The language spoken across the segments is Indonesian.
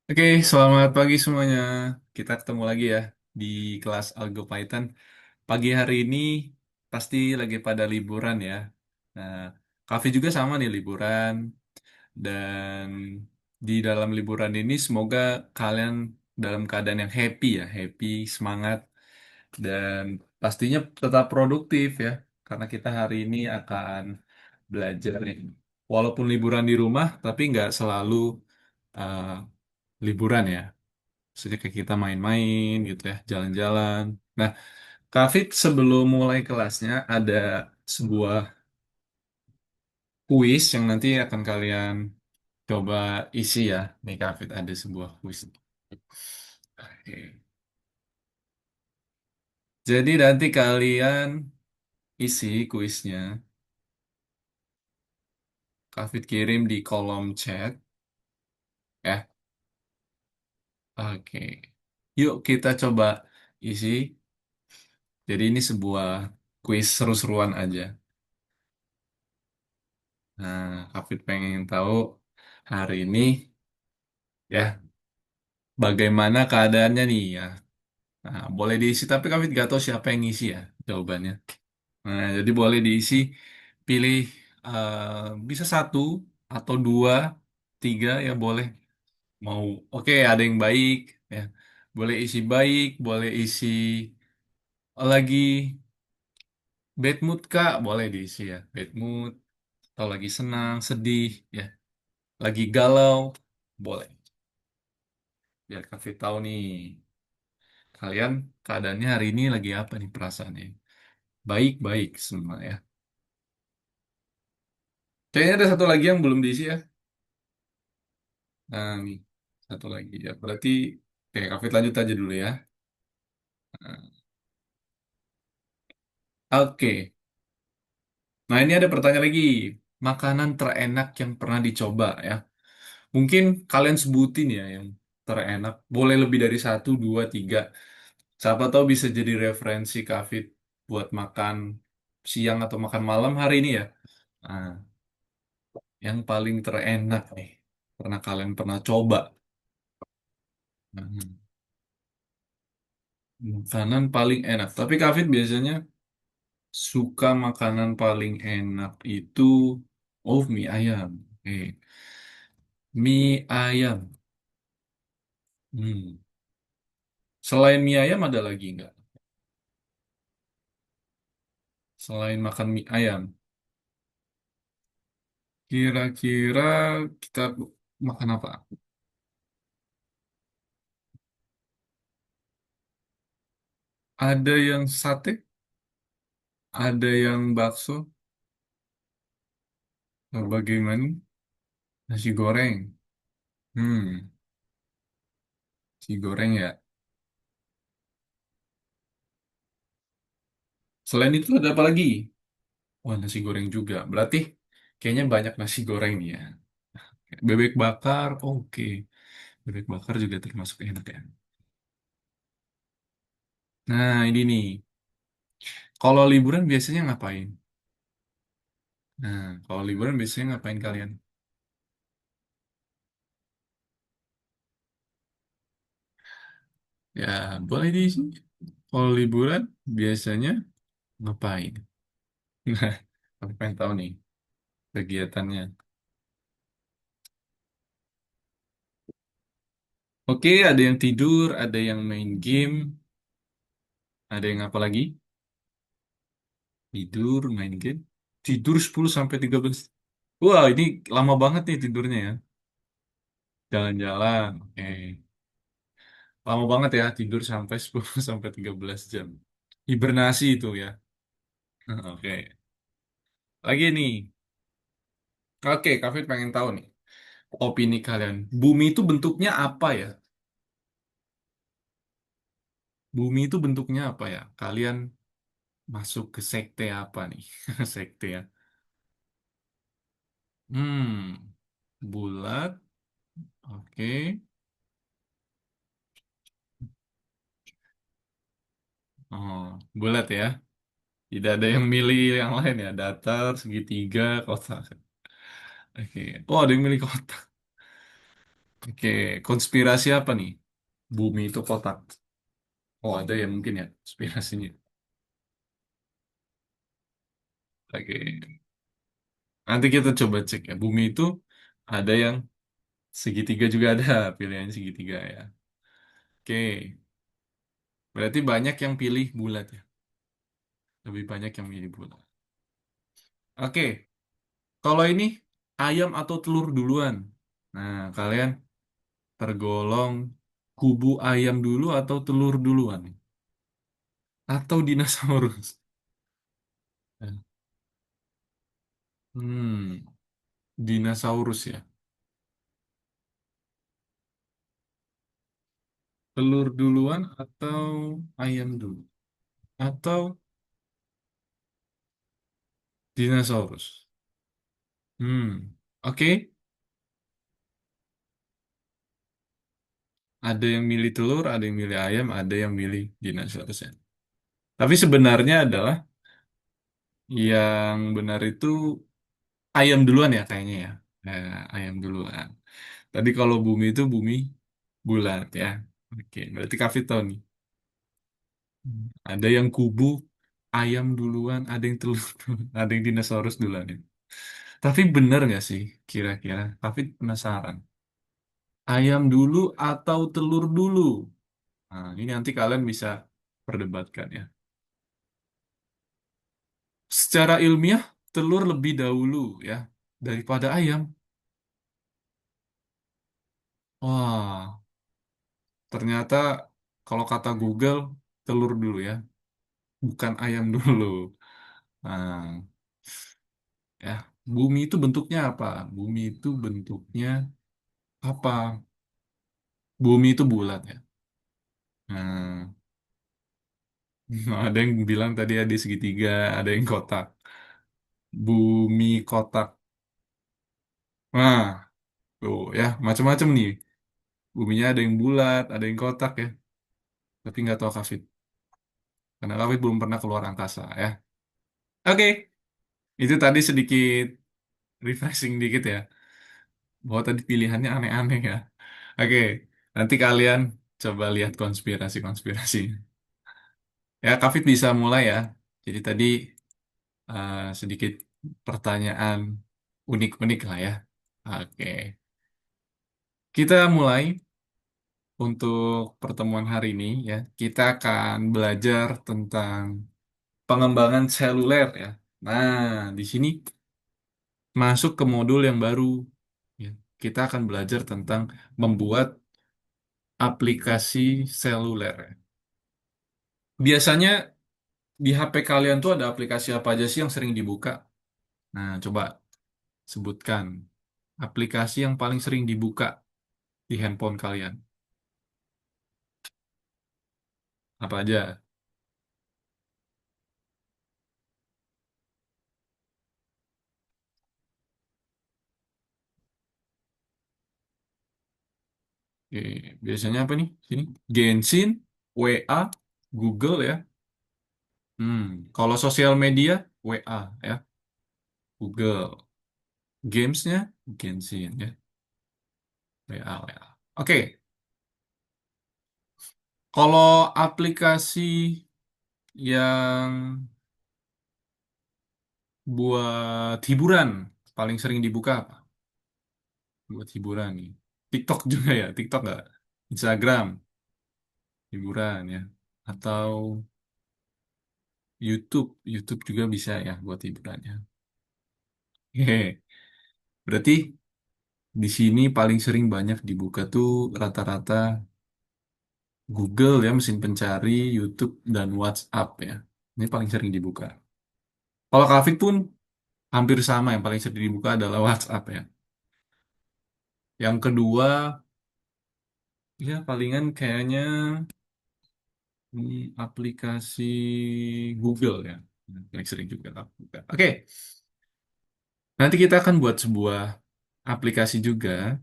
Oke, selamat pagi semuanya. Kita ketemu lagi ya di kelas Algo Python. Pagi hari ini pasti lagi pada liburan ya. Nah, Kavi juga sama nih liburan. Dan di dalam liburan ini semoga kalian dalam keadaan yang happy ya, happy, semangat, dan pastinya tetap produktif ya. Karena kita hari ini akan belajar nih. Walaupun liburan di rumah, tapi nggak selalu uh, liburan ya. Maksudnya kayak kita main-main gitu ya, jalan-jalan. Nah, Kak sebelum mulai kelasnya ada sebuah kuis yang nanti akan kalian coba isi ya. Nih Kak ada sebuah kuis. Oke. Jadi nanti kalian isi kuisnya. Kak kirim di kolom chat ya. Oke. Yuk kita coba isi. Jadi ini sebuah kuis seru-seruan aja. Nah, Kak pengen tahu hari ini ya bagaimana keadaannya nih ya. Nah, boleh diisi, tapi kami nggak tahu siapa yang ngisi ya jawabannya. Nah, jadi boleh diisi, pilih bisa satu atau dua, tiga ya boleh. Mau, oke ada yang baik ya. Boleh isi baik, boleh isi lagi bad mood kak, boleh diisi ya. Bad mood, atau lagi senang, sedih ya. Lagi galau, boleh. Biar kasih tahu nih, kalian keadaannya hari ini lagi apa nih perasaannya. Baik-baik semua ya. Kayaknya ada satu lagi yang belum diisi ya. Nah, nih. Satu lagi ya. Berarti, oke, Kak lanjut aja dulu ya. Nah, oke. Nah, ini ada pertanyaan lagi. Makanan terenak yang pernah dicoba ya. Mungkin kalian sebutin ya yang terenak. Boleh lebih dari satu, dua, tiga. Siapa tahu bisa jadi referensi Kak buat makan siang atau makan malam hari ini ya. Nah, yang paling terenak nih. Pernah coba. Hmm. Makanan paling enak. Tapi Kak biasanya suka makanan paling enak itu mie ayam. Oke. Mie ayam. Hmm. Selain mie ayam ada lagi nggak? Selain makan mie ayam, kira-kira kita makan apa? Ada yang sate, ada yang bakso, bagaimana? Nasi goreng. Hmm, nasi goreng ya. Selain itu ada apa lagi? Wah, nasi goreng juga. Berarti kayaknya banyak nasi goreng nih ya. Bebek bakar, oke. Bebek bakar juga termasuk enak ya. Nah, ini nih. Kalau liburan biasanya ngapain? Nah, kalau liburan biasanya ngapain kalian? Ya, boleh diisi. Kalau liburan biasanya ngapain? Nah, aku pengen tahu nih kegiatannya. Oke, ada yang tidur, ada yang main game, ada yang apa lagi? Tidur, main game. Tidur 10 sampai 13. Wah, ini lama banget nih tidurnya ya. Jalan-jalan. Oke. Lama banget ya tidur sampai 10 sampai 13 jam. Hibernasi itu ya. Oke. Lagi nih. Oke, Kak pengen tahu nih opini kalian. Bumi itu bentuknya apa ya? Bumi itu bentuknya apa ya? Kalian masuk ke sekte apa nih? Sekte ya. Bulat. Oke. Oh, bulat ya. Tidak ada yang milih yang lain ya. Datar, segitiga, kotak. Oke. Oh, ada yang milih kotak. Oke, konspirasi apa nih? Bumi itu kotak. Oh, ada ya mungkin ya konspirasinya. Oke, nanti kita coba cek ya. Bumi itu ada yang segitiga juga ada pilihan segitiga ya. Oke, berarti banyak yang pilih bulat ya. Lebih banyak yang pilih bulat. Oke, kalau ini ayam atau telur duluan. Nah, kalian tergolong kubu ayam dulu atau telur duluan? Atau dinosaurus? Hmm, dinosaurus ya. Telur duluan atau ayam dulu? Atau dinosaurus? Oke. Ada yang milih telur, ada yang milih ayam, ada yang milih dinosaurus ya. Tapi sebenarnya adalah yang benar itu ayam duluan ya kayaknya ya. Ayam duluan. Tadi kalau bumi itu bumi bulat ya. Oke, berarti Kak Fit tahu nih. Ada yang kubu ayam duluan, ada yang telur duluan, ada yang dinosaurus duluan ya. Tapi benar nggak sih kira-kira? Kak Fit penasaran. Ayam dulu atau telur dulu? Nah, ini nanti kalian bisa perdebatkan ya. Secara ilmiah, telur lebih dahulu ya daripada ayam. Wah, ternyata kalau kata Google, telur dulu ya, bukan ayam dulu. Nah, ya, bumi itu bentuknya apa? Bumi itu bentuknya apa? Bumi itu bulat ya. Nah, ada yang bilang tadi ada segitiga, ada yang kotak. Bumi kotak. Nah, tuh ya, macam-macam nih. Buminya ada yang bulat, ada yang kotak ya. Tapi nggak tahu Kafit. Karena Kafit belum pernah keluar angkasa ya. Oke, itu tadi sedikit refreshing dikit ya. Bahwa tadi pilihannya aneh-aneh ya. Oke, nanti kalian coba lihat konspirasi-konspirasi. Ya, Kafit bisa mulai ya. Jadi tadi sedikit pertanyaan unik-unik lah ya. Oke, kita mulai untuk pertemuan hari ini ya. Kita akan belajar tentang pengembangan seluler ya. Nah, di sini masuk ke modul yang baru. Ya. Kita akan belajar tentang membuat aplikasi seluler. Biasanya di HP kalian tuh ada aplikasi apa aja sih yang sering dibuka? Nah, coba sebutkan aplikasi yang paling sering dibuka di handphone kalian. Apa aja? Oke, biasanya apa nih? Sini. Genshin, WA, Google ya. Hmm, kalau sosial media, WA ya, Google. Gamesnya, Genshin ya, WA, WA. Oke, kalau aplikasi yang buat hiburan paling sering dibuka apa? Buat hiburan nih. TikTok juga ya, TikTok nggak? Instagram, hiburan ya. Atau YouTube, YouTube juga bisa ya buat hiburannya. Hehe. Berarti di sini paling sering banyak dibuka tuh rata-rata Google ya, mesin pencari, YouTube, dan WhatsApp ya. Ini paling sering dibuka. Kalau Kafik pun hampir sama, yang paling sering dibuka adalah WhatsApp ya. Yang kedua, ya palingan kayaknya aplikasi Google ya. Paling sering juga aku buka. Oke, nanti kita akan buat sebuah aplikasi juga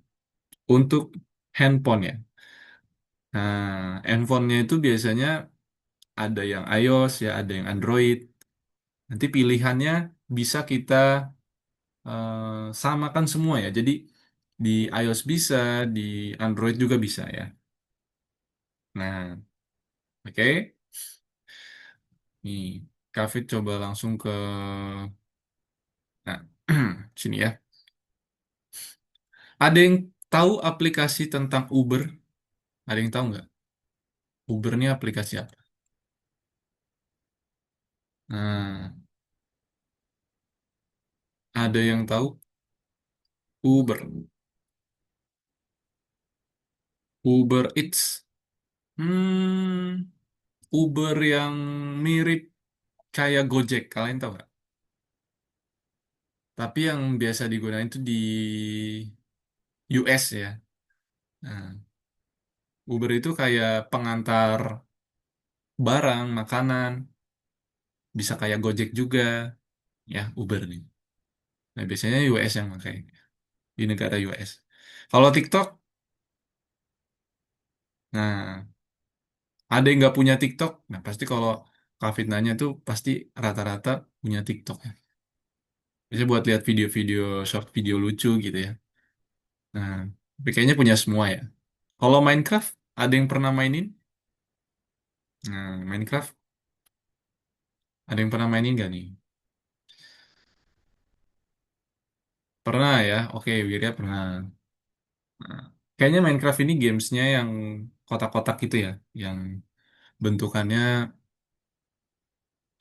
untuk handphone ya. Nah, handphonenya itu biasanya ada yang iOS ya, ada yang Android. Nanti pilihannya bisa kita samakan semua ya. Jadi Di iOS bisa, di Android juga bisa ya. Nah, oke. Nih, Kavit coba langsung ke nah, sini ya. Ada yang tahu aplikasi tentang Uber? Ada yang tahu nggak? Uber ini aplikasi apa? Nah, ada yang tahu Uber? Uber Eats. Hmm, Uber yang mirip kayak Gojek, kalian tahu nggak? Tapi yang biasa digunakan itu di US ya. Nah, Uber itu kayak pengantar barang, makanan, bisa kayak Gojek juga, ya Uber nih. Nah, biasanya US yang pakai di negara US. Kalau TikTok, nah ada yang nggak punya TikTok, nah pasti kalau Kak nanya tuh pasti rata-rata punya TikTok ya. Biasanya buat lihat video-video, short video lucu gitu ya. Nah, tapi kayaknya punya semua ya. Kalau Minecraft, ada yang pernah mainin? Nah, Minecraft, ada yang pernah mainin nggak nih? Pernah ya? Oke, Wirya pernah. Nah, kayaknya Minecraft ini gamesnya yang kotak-kotak gitu ya, yang bentukannya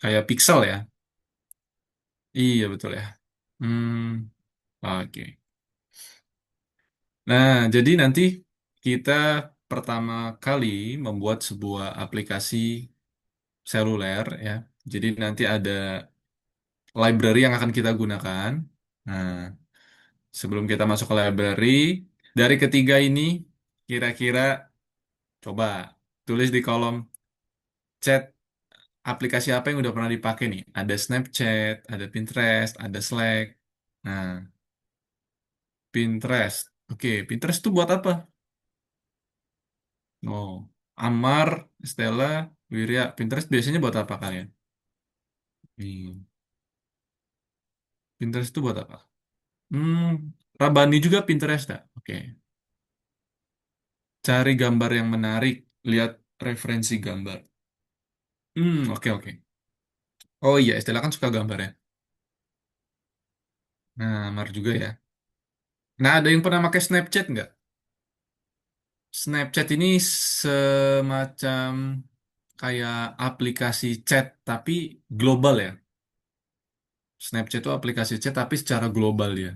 kayak pixel ya. Iya betul ya. Hmm, oke. Nah, jadi nanti kita pertama kali membuat sebuah aplikasi seluler ya. Jadi nanti ada library yang akan kita gunakan. Nah, sebelum kita masuk ke library, dari ketiga ini kira-kira coba tulis di kolom chat aplikasi apa yang udah pernah dipakai nih. Ada Snapchat, ada Pinterest, ada Slack. Nah, Pinterest. Oke, Pinterest itu buat apa? Oh, Amar, Stella, Wirya, Pinterest biasanya buat apa kalian? Hmm, Pinterest itu buat apa? Hmm, Rabani juga Pinterest dah. Oke, cari gambar yang menarik, lihat referensi gambar. Oke oke. Oh iya, Stella kan suka gambar ya. Nah, Amar juga ya. Nah, ada yang pernah pakai Snapchat nggak? Snapchat ini semacam kayak aplikasi chat tapi global ya. Snapchat itu aplikasi chat tapi secara global ya.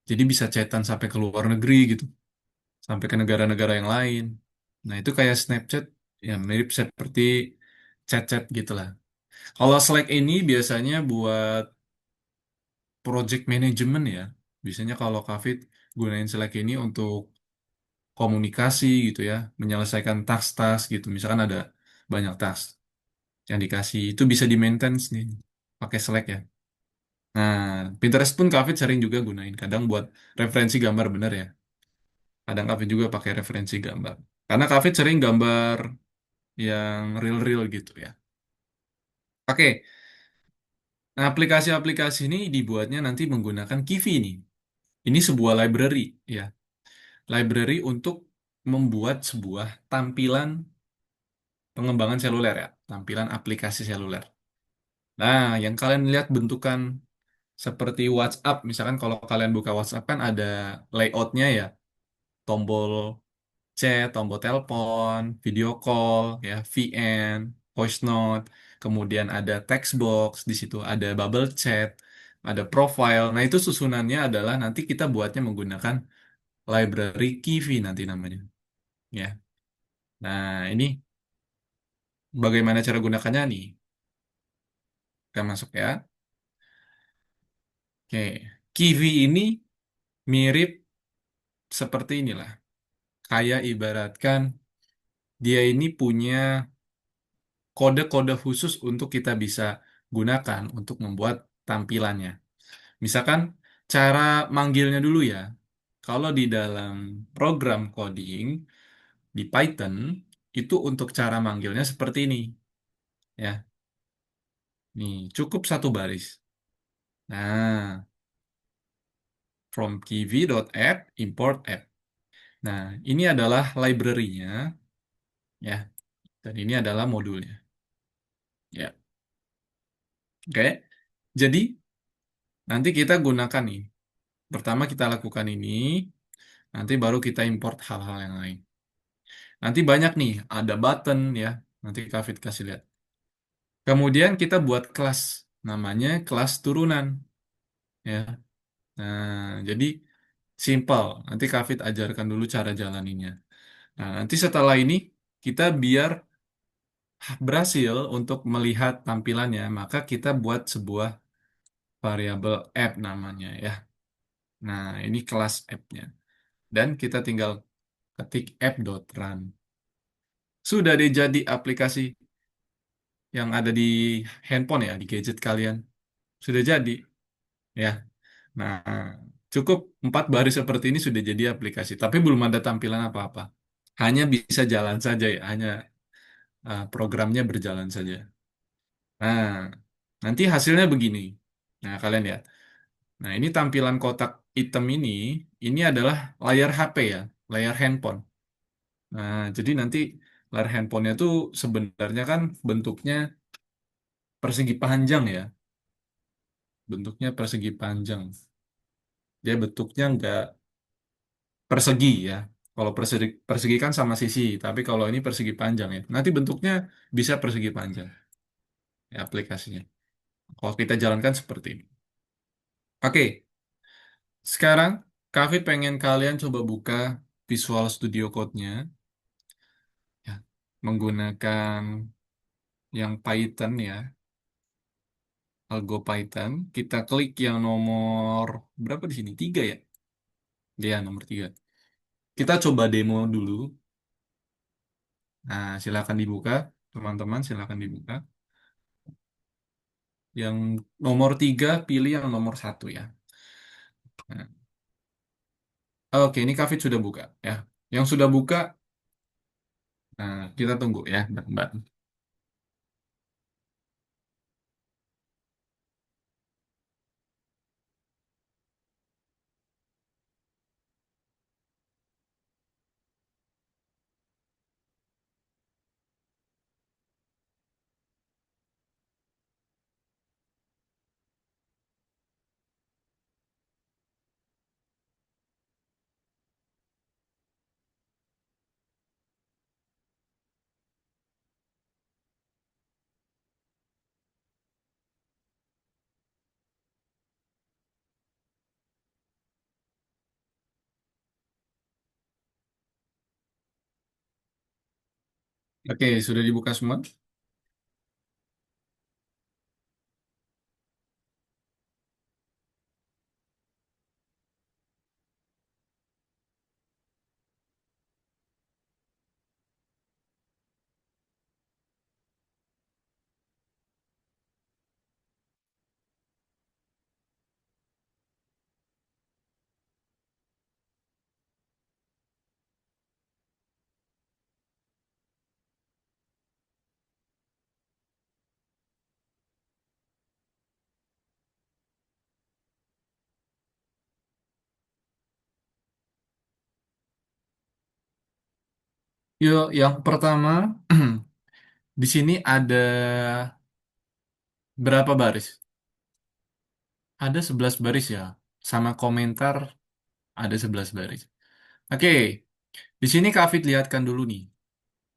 Jadi bisa chatan sampai ke luar negeri gitu, sampai ke negara-negara yang lain. Nah, itu kayak Snapchat ya mirip seperti chat-chat gitulah. Kalau Slack ini biasanya buat project management ya. Biasanya kalau Kavit gunain Slack ini untuk komunikasi gitu ya, menyelesaikan task-task gitu. Misalkan ada banyak task yang dikasih, itu bisa di maintenance nih pakai Slack ya. Nah, Pinterest pun Kavit sering juga gunain, kadang buat referensi gambar bener ya. Kadang Kavit juga pakai referensi gambar. Karena Kavit sering gambar yang real-real gitu ya. Oke, nah aplikasi-aplikasi ini dibuatnya nanti menggunakan Kivi nih. Ini sebuah library ya. Library untuk membuat sebuah tampilan pengembangan seluler ya. Tampilan aplikasi seluler. Nah, yang kalian lihat bentukan seperti WhatsApp, misalkan kalau kalian buka WhatsApp kan ada layoutnya ya. Tombol chat, tombol telepon, video call, ya, VN, voice note, kemudian ada text box, di situ ada bubble chat, ada profile. Nah, itu susunannya adalah nanti kita buatnya menggunakan library Kivi nanti namanya, ya. Nah, ini bagaimana cara gunakannya nih? Kita masuk ya. Oke, Kivi ini mirip seperti inilah. Kayak ibaratkan dia ini punya kode-kode khusus untuk kita bisa gunakan untuk membuat tampilannya. Misalkan cara manggilnya dulu ya. Kalau di dalam program coding di Python itu untuk cara manggilnya seperti ini ya. Nih, cukup satu baris. Nah, from kiwi.app import app. Nah, ini adalah library-nya ya. Dan ini adalah modulnya. Ya, oke. Jadi nanti kita gunakan nih. Pertama kita lakukan ini, nanti baru kita import hal-hal yang lain. Nanti banyak nih, ada button ya. Nanti Kak Fit kasih lihat. Kemudian kita buat kelas, namanya kelas turunan ya. Nah, jadi simple. Nanti Kak Fit ajarkan dulu cara jalaninya. Nah, nanti setelah ini kita biar berhasil untuk melihat tampilannya, maka kita buat sebuah variabel app namanya ya. Nah, ini kelas app-nya. Dan kita tinggal ketik app.run. Sudah deh jadi aplikasi yang ada di handphone ya, di gadget kalian. Sudah jadi ya. Nah, cukup 4 baris seperti ini sudah jadi aplikasi. Tapi belum ada tampilan apa-apa. Hanya bisa jalan saja ya, hanya programnya berjalan saja. Nah, nanti hasilnya begini. Nah, kalian lihat. Nah, ini tampilan kotak hitam ini adalah layar HP ya, layar handphone. Nah, jadi nanti layar handphonenya tuh sebenarnya kan bentuknya persegi panjang ya, bentuknya persegi panjang. Dia bentuknya nggak persegi ya. Kalau persegi kan sama sisi, tapi kalau ini persegi panjang ya. Nanti bentuknya bisa persegi panjang ya aplikasinya. Kalau kita jalankan seperti ini. Oke, sekarang Kavit pengen kalian coba buka Visual Studio Code-nya ya, menggunakan yang Python ya, Algo Python. Kita klik yang nomor berapa di sini? 3 ya? Dia nomor 3. Kita coba demo dulu. Nah, silakan dibuka, teman-teman, silakan dibuka. Yang nomor 3 pilih yang nomor 1 ya. Nah, oke, ini Kavit sudah buka ya. Yang sudah buka, nah, kita tunggu ya, Mbak. Oke, sudah dibuka semua. Yuk, yang pertama, di sini ada berapa baris? Ada 11 baris ya. Sama komentar ada 11 baris. Oke, di sini Kak Fit lihatkan dulu nih.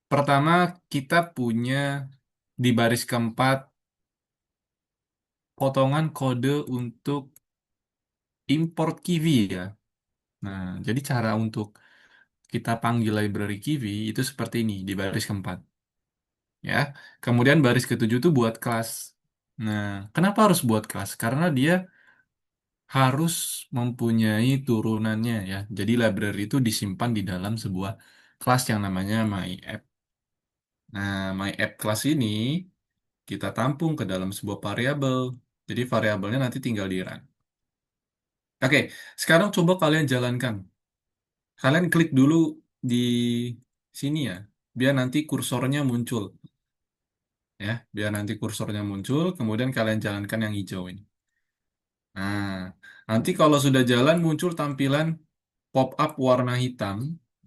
Pertama, kita punya di baris keempat potongan kode untuk import Kiwi ya. Nah, jadi cara untuk kita panggil library Kiwi itu seperti ini di baris keempat. Ya, kemudian baris ketujuh itu buat kelas. Nah, kenapa harus buat kelas? Karena dia harus mempunyai turunannya ya. Jadi library itu disimpan di dalam sebuah kelas yang namanya MyApp. Nah, MyApp kelas ini kita tampung ke dalam sebuah variabel. Jadi variabelnya nanti tinggal di run. Oke, sekarang coba kalian jalankan. Kalian klik dulu di sini ya, biar nanti kursornya muncul ya, biar nanti kursornya muncul, kemudian kalian jalankan yang hijau ini. Nah, Nanti kalau sudah jalan muncul tampilan pop up warna hitam,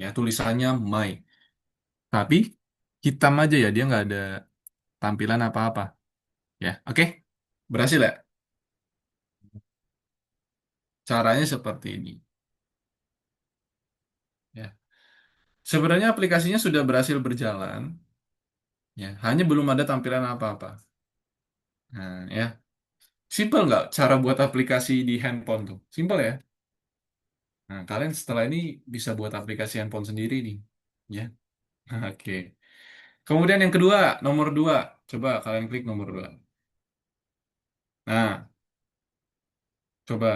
ya tulisannya My. Tapi hitam aja ya, dia nggak ada tampilan apa-apa. Ya, oke. Berhasil ya? Caranya seperti ini. Ya. Sebenarnya aplikasinya sudah berhasil berjalan, ya. Hanya belum ada tampilan apa-apa. Nah, ya. Simple nggak cara buat aplikasi di handphone tuh? Simple ya. Nah, kalian setelah ini bisa buat aplikasi handphone sendiri nih. Ya, oke. Kemudian yang kedua, nomor dua. Coba kalian klik nomor dua. Nah, coba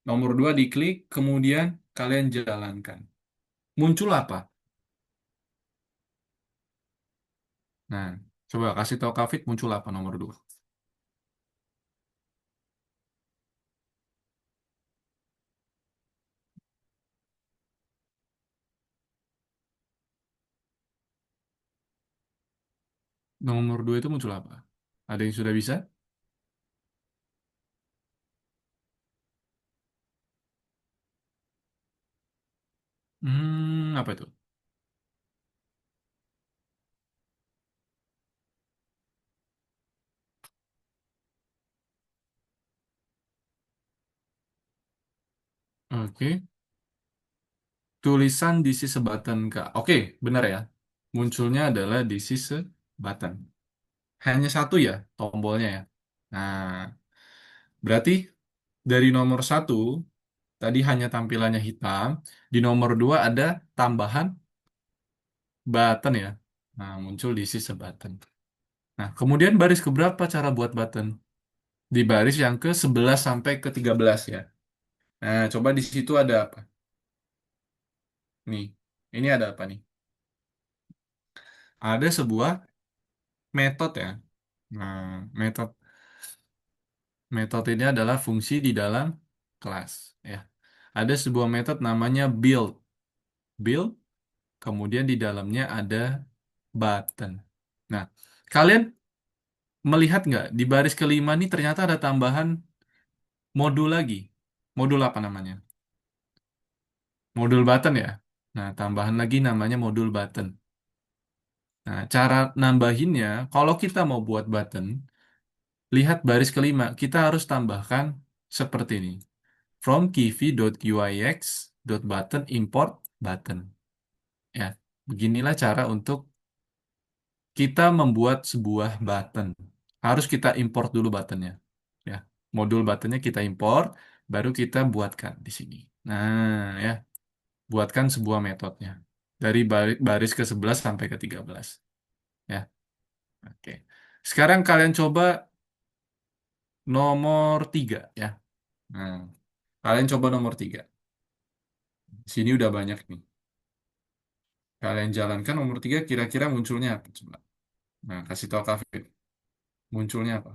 nomor dua diklik, kemudian kalian jalankan. Muncul apa? Nah, coba kasih tahu Kak muncul apa nomor dua. Nomor dua itu muncul apa? Ada yang sudah bisa? Apa itu? Oke. Tulisan di sisi button Kak. Oke, benar ya. Munculnya adalah di sisi button. Hanya satu ya tombolnya ya. Nah, berarti dari nomor satu tadi hanya tampilannya hitam. Di nomor dua ada tambahan button ya. Nah, muncul di sisi button. Nah, kemudian baris keberapa cara buat button? Di baris yang ke 11 sampai ke 13 ya. Nah, coba di situ ada apa? Nih, ini ada apa nih? Ada sebuah metode ya. Nah, metode metode ini adalah fungsi di dalam kelas ya. Ada sebuah metode namanya build. Build, kemudian di dalamnya ada button. Nah, kalian melihat nggak di baris kelima nih ternyata ada tambahan modul lagi. Modul apa namanya? Modul button ya. Nah, tambahan lagi namanya modul button. Nah, cara nambahinnya, kalau kita mau buat button, lihat baris kelima, kita harus tambahkan seperti ini. From kivi.uix.button import button. Ya, beginilah cara untuk kita membuat sebuah button. Harus kita import dulu buttonnya. Ya, modul buttonnya kita import, baru kita buatkan di sini. Nah, ya, buatkan sebuah metodenya dari baris ke 11 sampai ke 13. Ya, oke. Sekarang kalian coba nomor 3 ya. Nah, kalian coba nomor 3. Sini udah banyak nih. Kalian jalankan nomor 3 kira-kira munculnya apa? Coba. Nah, kasih tahu Kak Fit. Munculnya apa?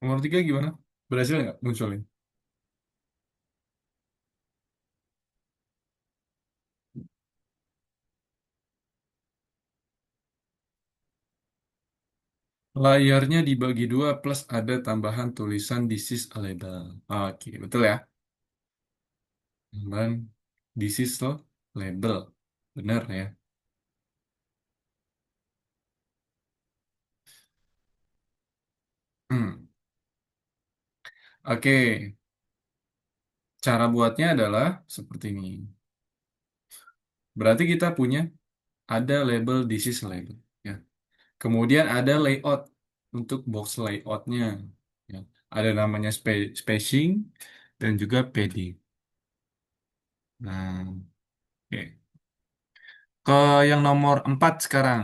Nomor 3 gimana? Berhasil nggak munculin? Layarnya dibagi dua plus ada tambahan tulisan this is a label. Oke, betul ya? Tambahan this is a label. Benar ya? Hmm. Oke, cara buatnya adalah seperti ini. Berarti kita punya ada label this is a label. Ya. Kemudian ada layout untuk box layoutnya. Ya. Ada namanya spacing dan juga padding. Nah, oke. Ke yang nomor 4 sekarang.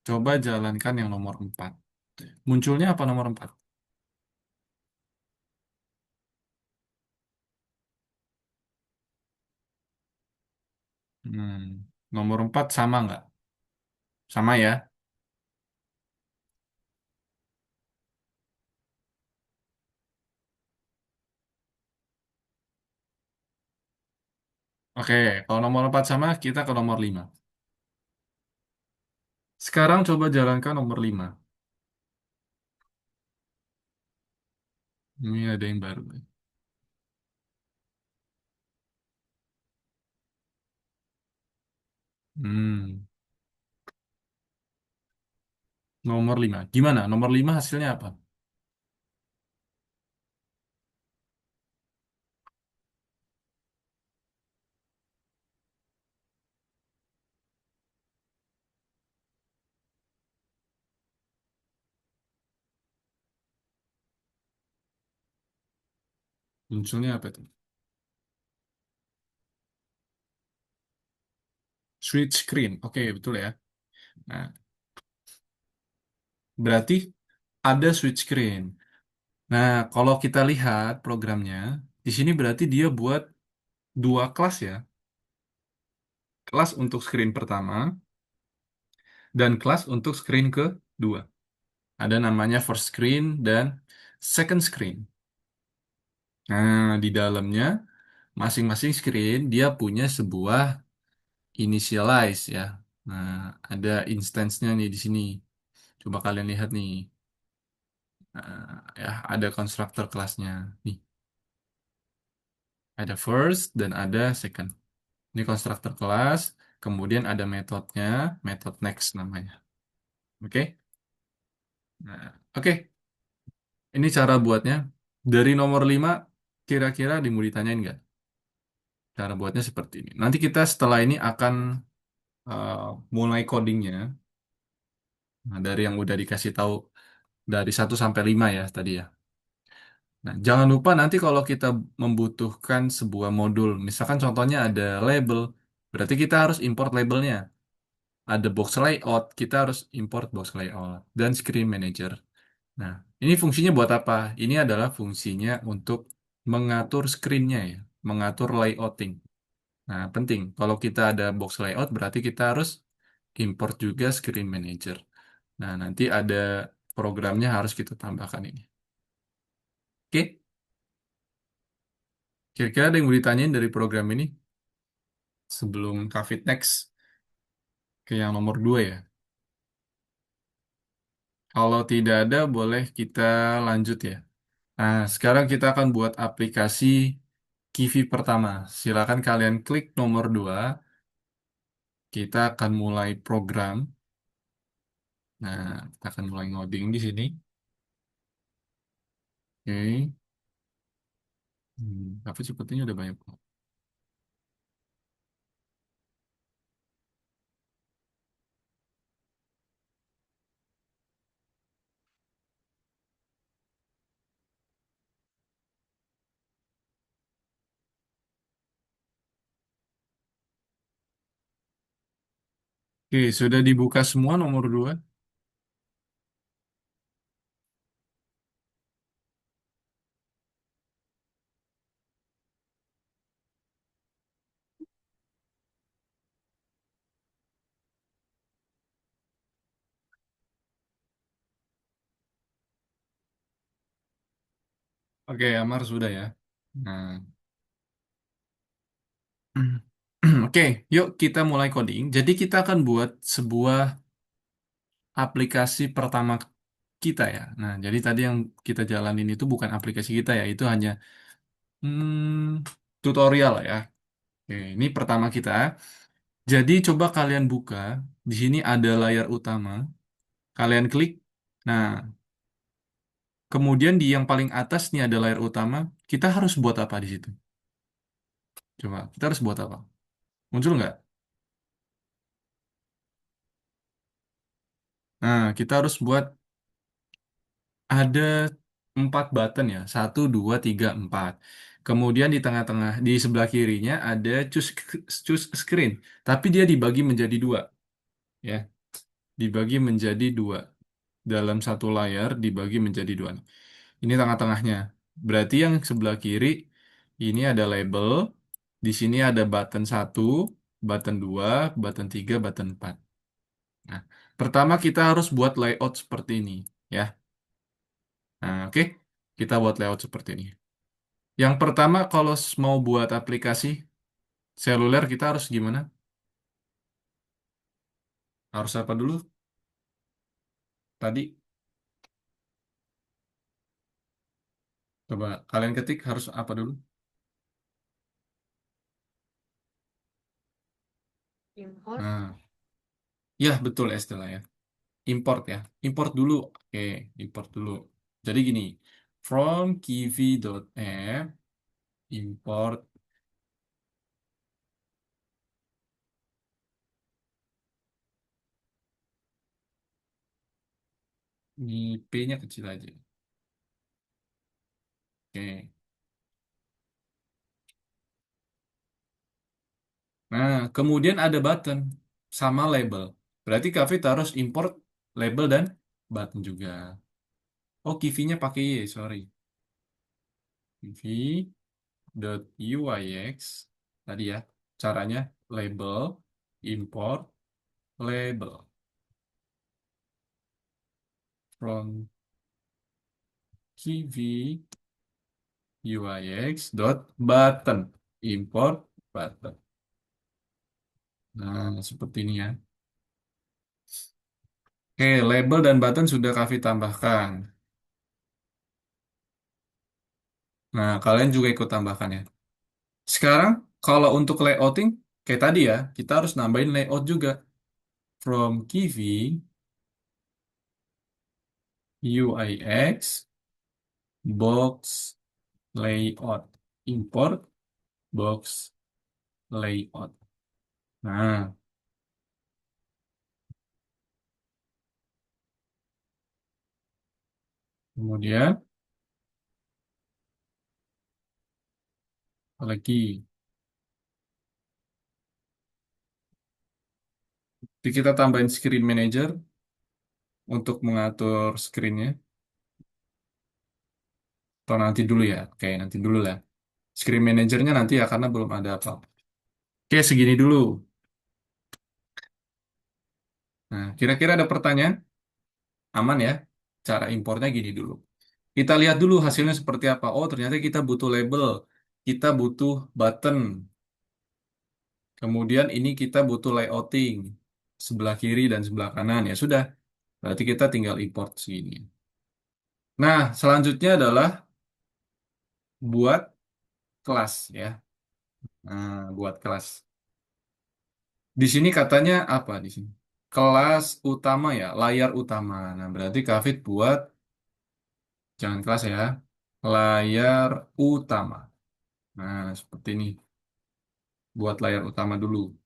Coba jalankan yang nomor 4. Munculnya apa nomor 4? Hmm, Nomor 4 sama nggak? Sama ya. Oke, kalau nomor 4 sama, kita ke nomor 5. Sekarang coba jalankan nomor 5. Ini ada yang baru. Hmm, Nomor 5. Gimana? Nomor 5 hasilnya apa? Munculnya apa itu? Switch screen. Oke, betul ya. Nah, berarti ada switch screen. Nah, kalau kita lihat programnya, di sini berarti dia buat dua kelas ya. Kelas untuk screen pertama dan kelas untuk screen kedua. Ada namanya first screen dan second screen. Nah, di dalamnya masing-masing screen dia punya sebuah initialize ya. Nah, ada instance-nya nih di sini. Coba kalian lihat nih. Ya, ada konstruktor kelasnya. Nih, ada first dan ada second. Ini konstruktor kelas, kemudian ada metodenya, metode next namanya. Oke? Nah, oke. Ini cara buatnya. Dari nomor 5, kira-kira mau ditanyain nggak? Cara buatnya seperti ini. Nanti kita setelah ini akan uh, mulai codingnya. Nah, dari yang udah dikasih tahu dari 1 sampai 5 ya tadi ya. Nah, jangan lupa nanti kalau kita membutuhkan sebuah modul, misalkan contohnya ada label, berarti kita harus import labelnya. Ada box layout, kita harus import box layout dan screen manager. Nah, ini fungsinya buat apa? Ini adalah fungsinya untuk mengatur screen-nya ya, mengatur layouting. Nah, penting. Kalau kita ada box layout, berarti kita harus import juga screen manager. Nah, nanti ada programnya harus kita tambahkan ini. Oke, kira-kira ada yang mau ditanyain dari program ini sebelum Kafit next ke yang nomor 2 ya? Kalau tidak ada, boleh kita lanjut ya. Nah, sekarang kita akan buat aplikasi Kivi pertama. Silakan kalian klik nomor 2. Kita akan mulai program. Nah, kita akan mulai ngoding di sini. Oke. Tapi sepertinya udah banyak. Oke, sudah dibuka semua nomor 2. Oke, Amar sudah ya. Nah, oke, yuk kita mulai coding. Jadi kita akan buat sebuah aplikasi pertama kita ya. Nah, jadi tadi yang kita jalanin itu bukan aplikasi kita ya, itu hanya tutorial lah ya. Oke, ini pertama kita. Jadi coba kalian buka, di sini ada layar utama, kalian klik. Nah, kemudian di yang paling atas nih ada layar utama, kita harus buat apa di situ? Coba, kita harus buat apa? Muncul nggak? Nah, kita harus buat ada 4 button ya, 1, 2, 3, 4. Kemudian di tengah-tengah, di sebelah kirinya ada choose screen, tapi dia dibagi menjadi dua, ya. dibagi menjadi dua. Dalam satu layar dibagi menjadi dua. Ini tengah-tengahnya. Berarti yang sebelah kiri ini ada label. Di sini ada button satu, button 2, button 3, button 4. Nah, pertama kita harus buat layout seperti ini, ya. Nah, oke. Kita buat layout seperti ini. Yang pertama, kalau mau buat aplikasi seluler, kita harus gimana? Harus apa dulu? Tadi, coba kalian ketik harus apa dulu? Nah, ya betul Estela ya. Import ya. Import dulu. Oke, import dulu. Jadi gini, from kiwi.app import ini P-nya kecil aja. Oke. Nah, kemudian ada button sama label. Berarti Kavit harus import label dan button juga. Oh, Kiwi-nya pakai Y, sorry. Kiwi.uyx tadi ya. Caranya label, import, label from Kiwi UIX dot button import button. Nah, seperti ini ya. Oke, label dan button sudah kami tambahkan. Nah, kalian juga ikut tambahkan ya. Sekarang, kalau untuk layouting, kayak tadi ya, kita harus nambahin layout juga. From Kiwi UIX box layout. Import box layout. Nah, kemudian lagi. Jadi kita tambahin screen manager untuk mengatur screennya. Atau nanti dulu ya. Oke, nanti dulu lah. Screen manajernya nanti ya, karena belum ada apa. Oke, segini dulu. Nah, kira-kira ada pertanyaan? Aman ya? Cara importnya gini dulu. Kita lihat dulu hasilnya seperti apa. Oh, ternyata kita butuh label. Kita butuh button. Kemudian ini kita butuh layouting. Sebelah kiri dan sebelah kanan. Ya sudah. Berarti kita tinggal import segini. Nah, selanjutnya adalah buat kelas ya. Nah, buat kelas. Di sini katanya apa di sini? Kelas utama ya, layar utama. Nah, berarti Kafit buat, jangan kelas ya, layar utama. Nah, seperti ini. Buat layar utama dulu.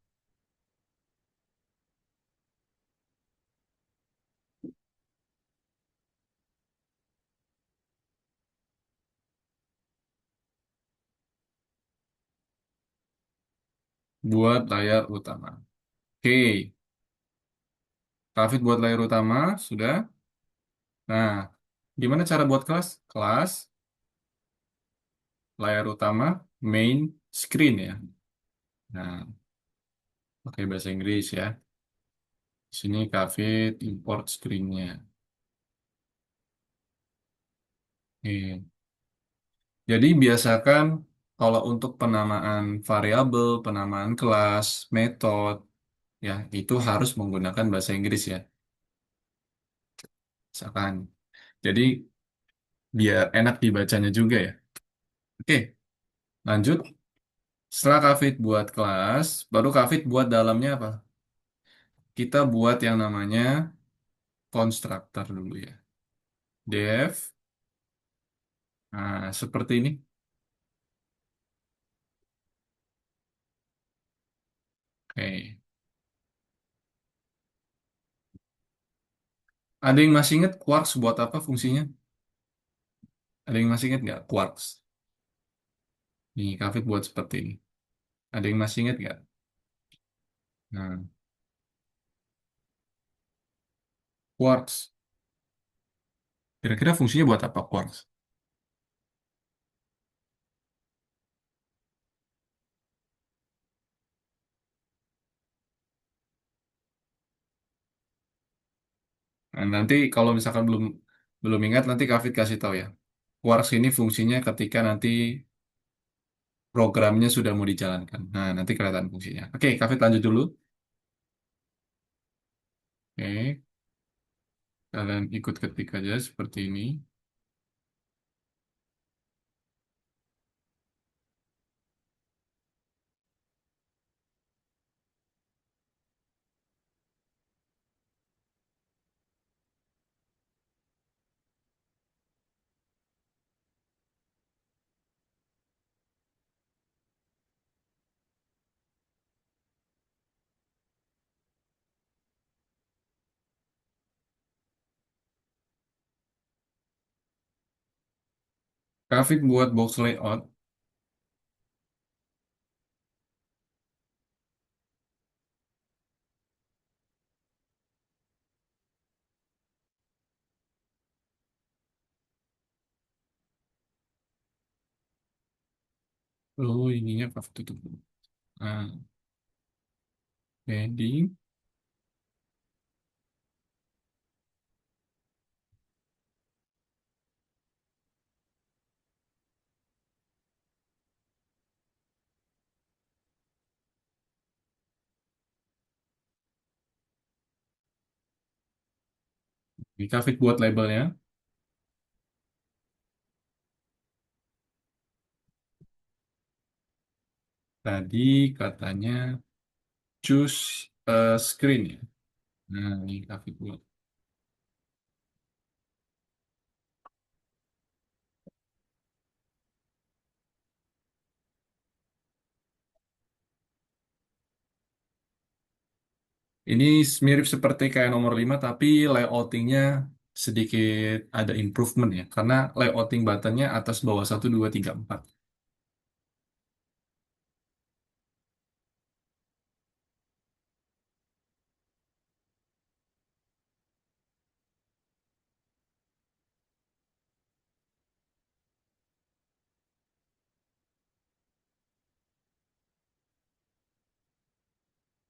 Buat layar utama. Oke, Kafit buat layar utama, sudah. Nah, gimana cara buat kelas? Kelas, layar utama, main screen ya. Nah, pakai bahasa Inggris ya. Di sini Kafit import screen-nya. Oke. Jadi biasakan kalau untuk penamaan variabel, penamaan kelas, metode, ya itu harus menggunakan bahasa Inggris ya. Misalkan. Jadi biar enak dibacanya juga ya. Oke, lanjut. Setelah Kafit buat kelas, baru Kafit buat dalamnya apa? Kita buat yang namanya constructor dulu ya. Def. Nah, seperti ini. Oke. Ada yang masih ingat Quarks buat apa fungsinya? Ada yang masih ingat nggak Quarks? Nih, Kafit buat seperti ini. Ada yang masih ingat nggak? Nah, Quarks. Kira-kira fungsinya buat apa quarks? Nah, nanti kalau misalkan belum belum ingat, nanti Kafit kasih tahu ya. Quarks ini fungsinya ketika nanti programnya sudah mau dijalankan. Nah, nanti kelihatan fungsinya. Oke, Kafit lanjut dulu. Oke, kalian ikut ketik aja seperti ini. Kafit buat box layout. Oh, ininya Kafit tutup dulu. Nah, heading. Ini Kafit buat labelnya. Tadi katanya choose a screen ya. Nah, ini Kafit buat. Ini mirip seperti kayak nomor 5 tapi layoutingnya sedikit ada improvement ya. Karena layouting buttonnya atas bawah 1 2 3 4.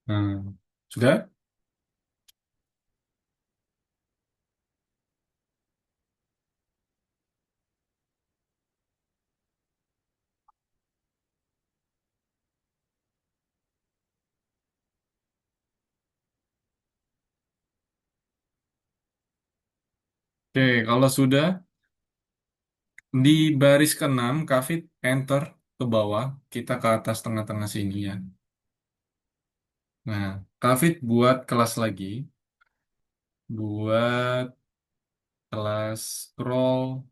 Nah, sudah? Oke, kalau sudah di baris ke-6, Kafit enter ke bawah, kita ke atas tengah-tengah sini ya. Nah, Kafit buat kelas lagi, buat kelas scroll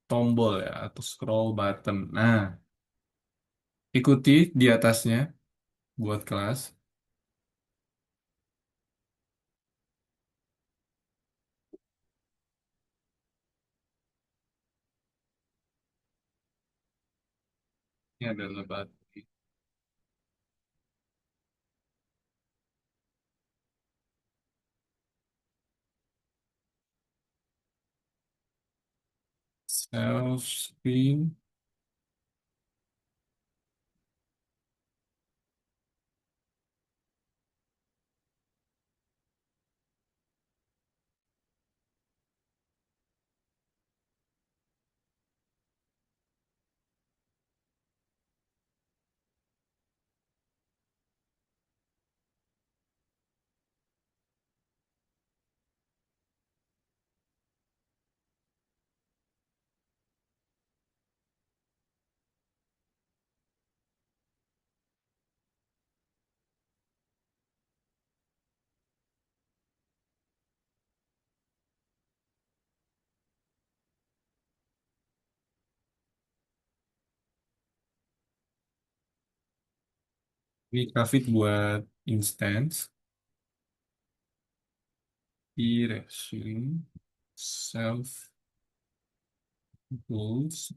tombol ya, atau scroll button. Nah, ikuti di atasnya buat kelas. Ini adalah button. Self screen. Ini Kafit buat instance. Resume self goals.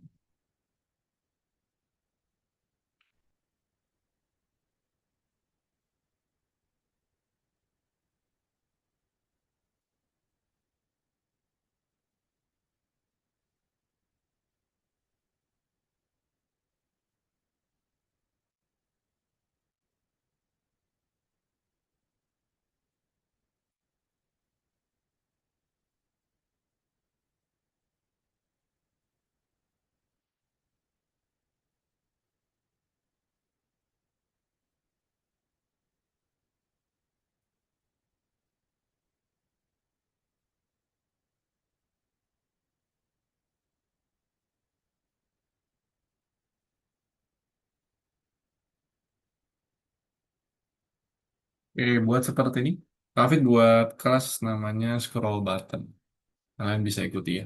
Buat seperti ini, David buat kelas namanya scroll button. Kalian bisa ikuti ya.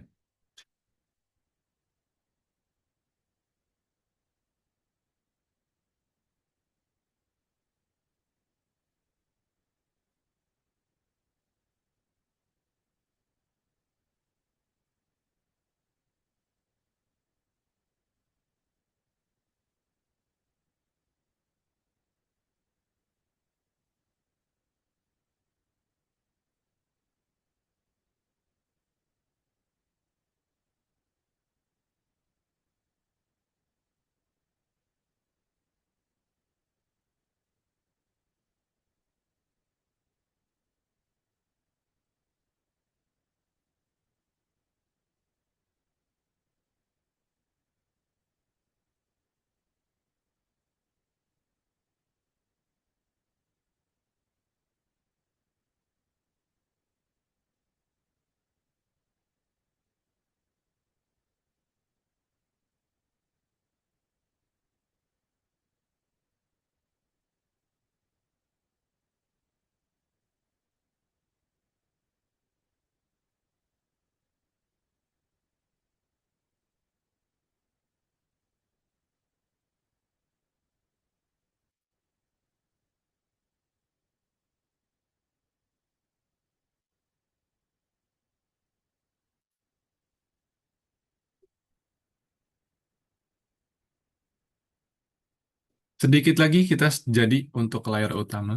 Sedikit lagi kita jadi untuk layar utama.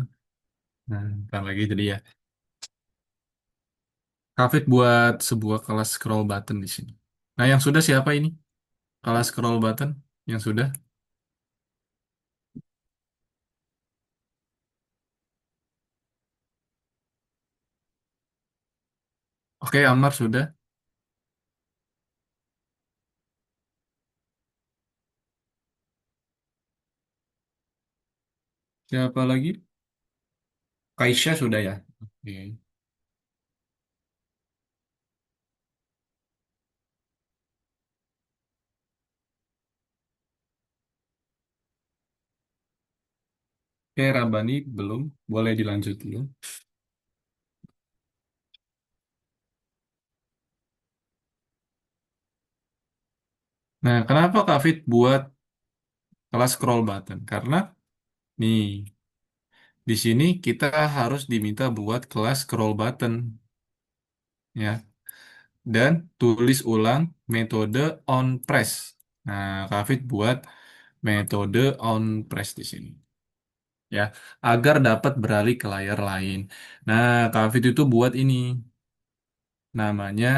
Nah, ntar lagi jadi ya. David buat sebuah kelas scroll button di sini. Nah, yang sudah siapa ini? Kelas scroll button yang sudah. Oke, Amar sudah. Siapa lagi? Kaisya sudah ya. Oke. Oke, Rabani belum. Boleh dilanjut dulu. Nah, kenapa Kak Fit buat kelas scroll button? Karena nih, di sini kita harus diminta buat kelas scroll button ya. Dan tulis ulang metode on press. Nah, Kak Fit buat metode on press di sini ya, agar dapat beralih ke layar lain. Nah, Kak Fit itu buat ini namanya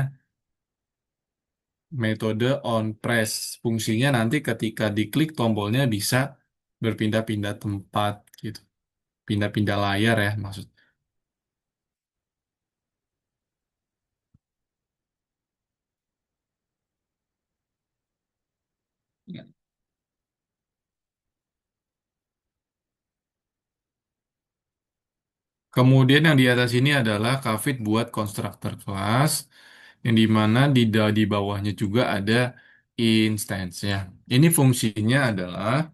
metode on press. Fungsinya nanti ketika diklik tombolnya bisa berpindah-pindah tempat gitu. Pindah-pindah layar ya maksud. Ya. Kemudian yang di atas ini adalah Kafit buat konstruktor kelas yang dimana di bawahnya juga ada instance ya. Ini fungsinya adalah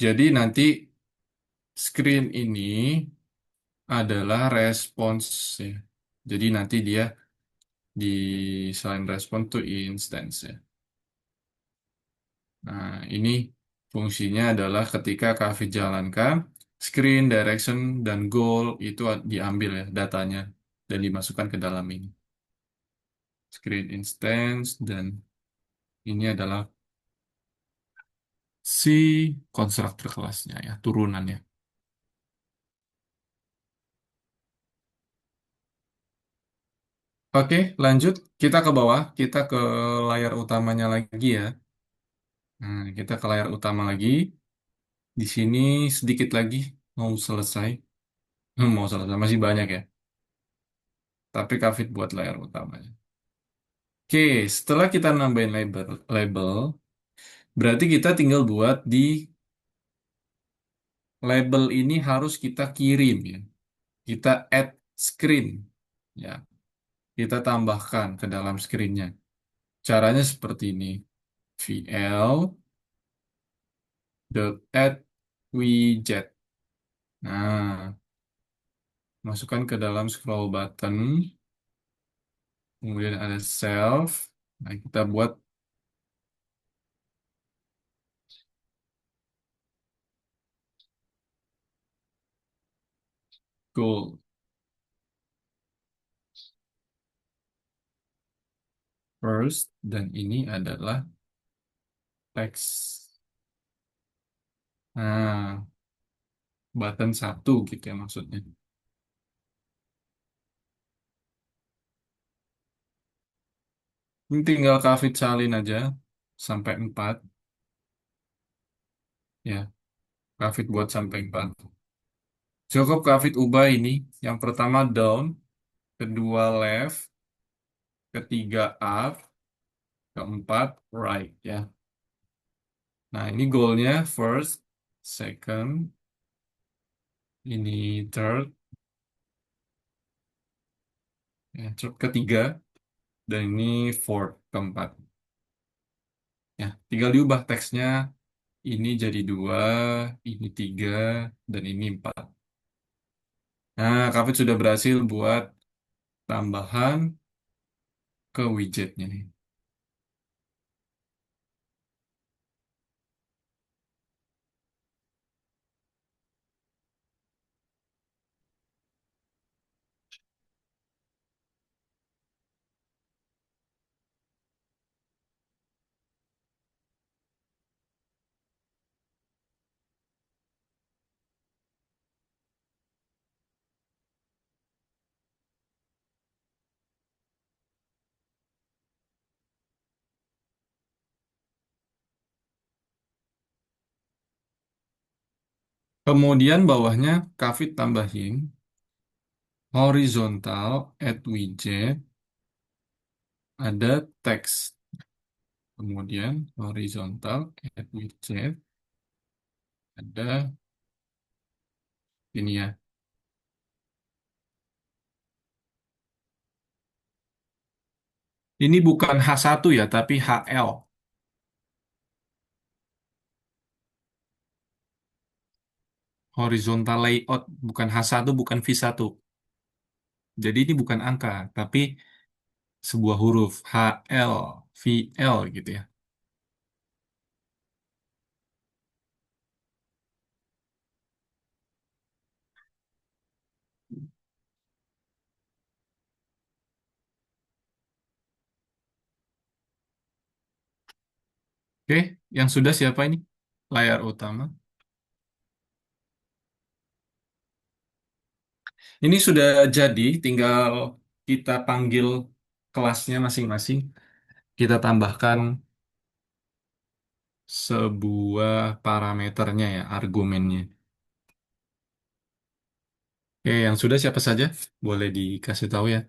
jadi nanti screen ini adalah response ya. Jadi nanti dia di selain respon to instance ya. Nah, ini fungsinya adalah ketika Kafit jalankan, screen, direction, dan goal itu diambil ya datanya dan dimasukkan ke dalam ini. Screen instance dan ini adalah si konstruktor kelasnya ya, turunannya. Oke, lanjut. Kita ke bawah, kita ke layar utamanya lagi ya. Nah, kita ke layar utama lagi. Di sini sedikit lagi mau selesai. Mau selesai, masih banyak ya. Tapi Kafit buat layar utamanya. Oke, setelah kita nambahin label, berarti kita tinggal buat di label ini harus kita kirim ya. Kita add screen ya. Kita tambahkan ke dalam screennya. Caranya seperti ini. VL dot add widget. Nah, Masukkan ke dalam scroll button, kemudian ada self. Nah, kita buat goal first, dan ini adalah text. Nah, button satu gitu ya maksudnya. Ini tinggal Kafit salin aja sampai 4 ya. Kafit buat sampai 4. Cukup Kafit ubah ini. Yang pertama down, kedua left, ketiga up, keempat right ya. Nah, ini goalnya first, second, ini third, ya, third ketiga, dan ini fourth keempat. Ya, tinggal diubah teksnya. Ini jadi 2, ini 3, dan ini 4. Nah, Kafit sudah berhasil buat tambahan ke widgetnya nih. Kemudian bawahnya Kafit tambahin horizontal add widget, ada teks. Kemudian horizontal add widget, ada ini ya. Ini bukan H1 ya, tapi HL. Horizontal layout, bukan H1, bukan V1. Jadi ini bukan angka, tapi sebuah huruf HL, VL gitu ya. Oke, yang sudah siapa ini? Layar utama. Ini sudah jadi, tinggal kita panggil kelasnya masing-masing. Kita tambahkan sebuah parameternya ya, argumennya. Oke, yang sudah siapa saja? Boleh dikasih tahu ya.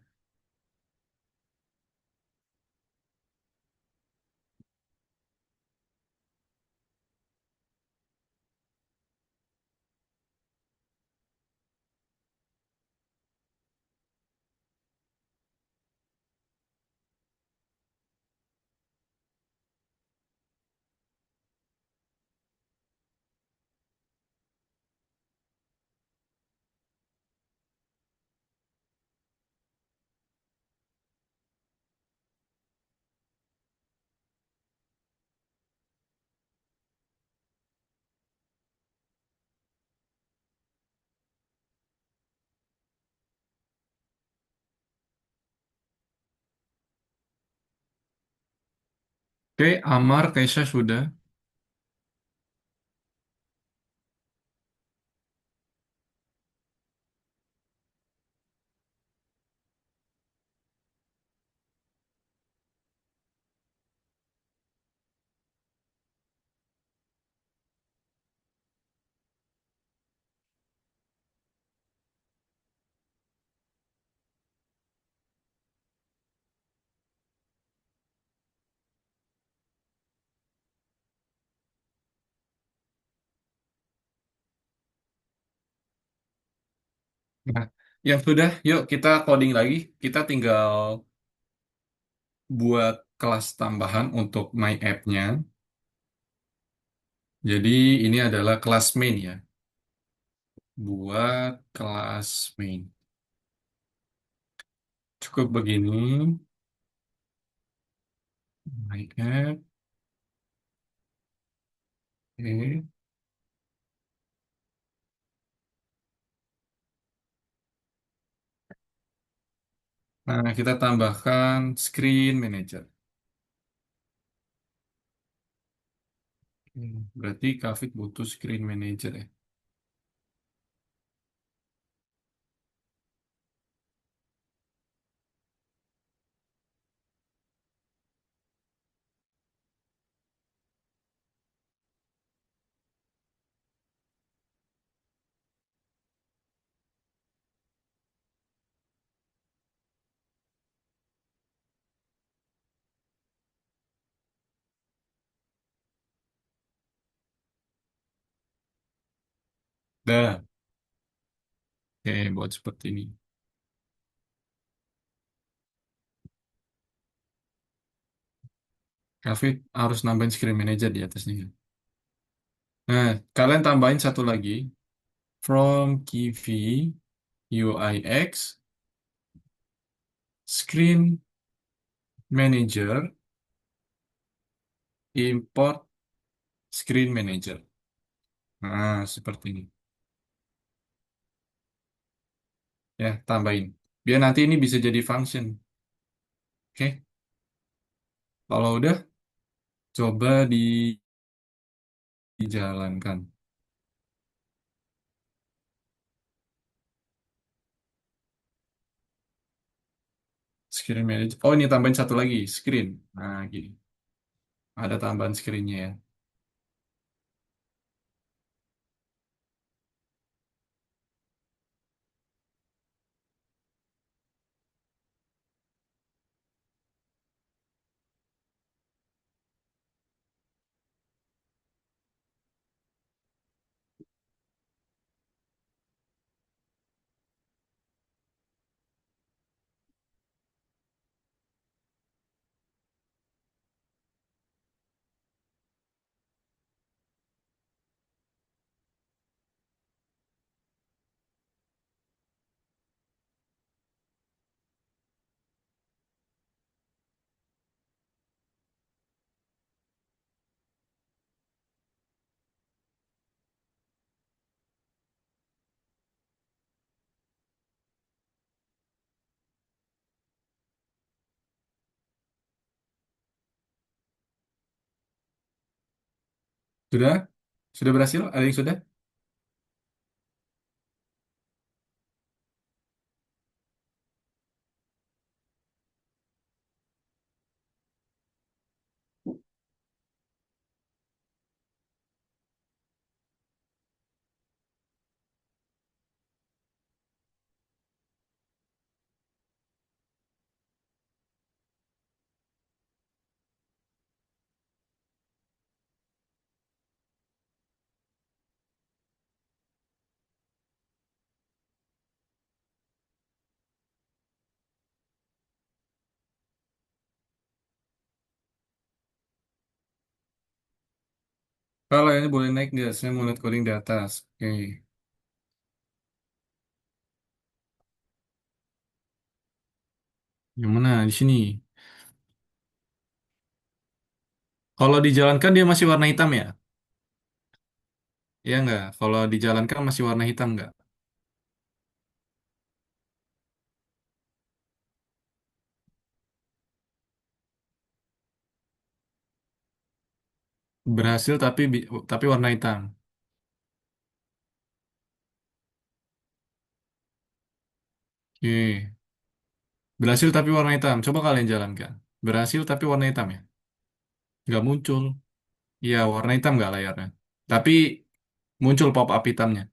Oke, Amar, Kaisa sudah. Nah, yang sudah, yuk kita coding lagi. Kita tinggal buat kelas tambahan untuk my app-nya. Jadi ini adalah kelas main ya. Buat kelas main. Cukup begini. My app. Oke. Nah, kita tambahkan screen manager. Berarti Kafit butuh screen manager ya. Dah. Oke, buat seperti ini. Kafit harus nambahin screen manager di atasnya. Nah, kalian tambahin satu lagi. From Kivi UIX Screen Manager import Screen Manager. Nah, seperti ini. Ya, tambahin. Biar nanti ini bisa jadi function. Oke. Kalau udah, coba dijalankan. Screen Manager. Oh, ini tambahin satu lagi. Screen. Nah, gini. Ada tambahan screennya ya. Sudah? Sudah berhasil? Ada yang sudah? Kalau ini boleh naik nggak? Saya mau lihat coding di atas. Oke. Yang mana? Di sini. Kalau dijalankan dia masih warna hitam ya? Iya nggak? Kalau dijalankan masih warna hitam nggak? Berhasil tapi warna hitam. Oke. Berhasil tapi warna hitam. Coba kalian jalankan. Berhasil tapi warna hitam ya? Nggak muncul. Iya, warna hitam nggak layarnya? Tapi muncul pop-up hitamnya.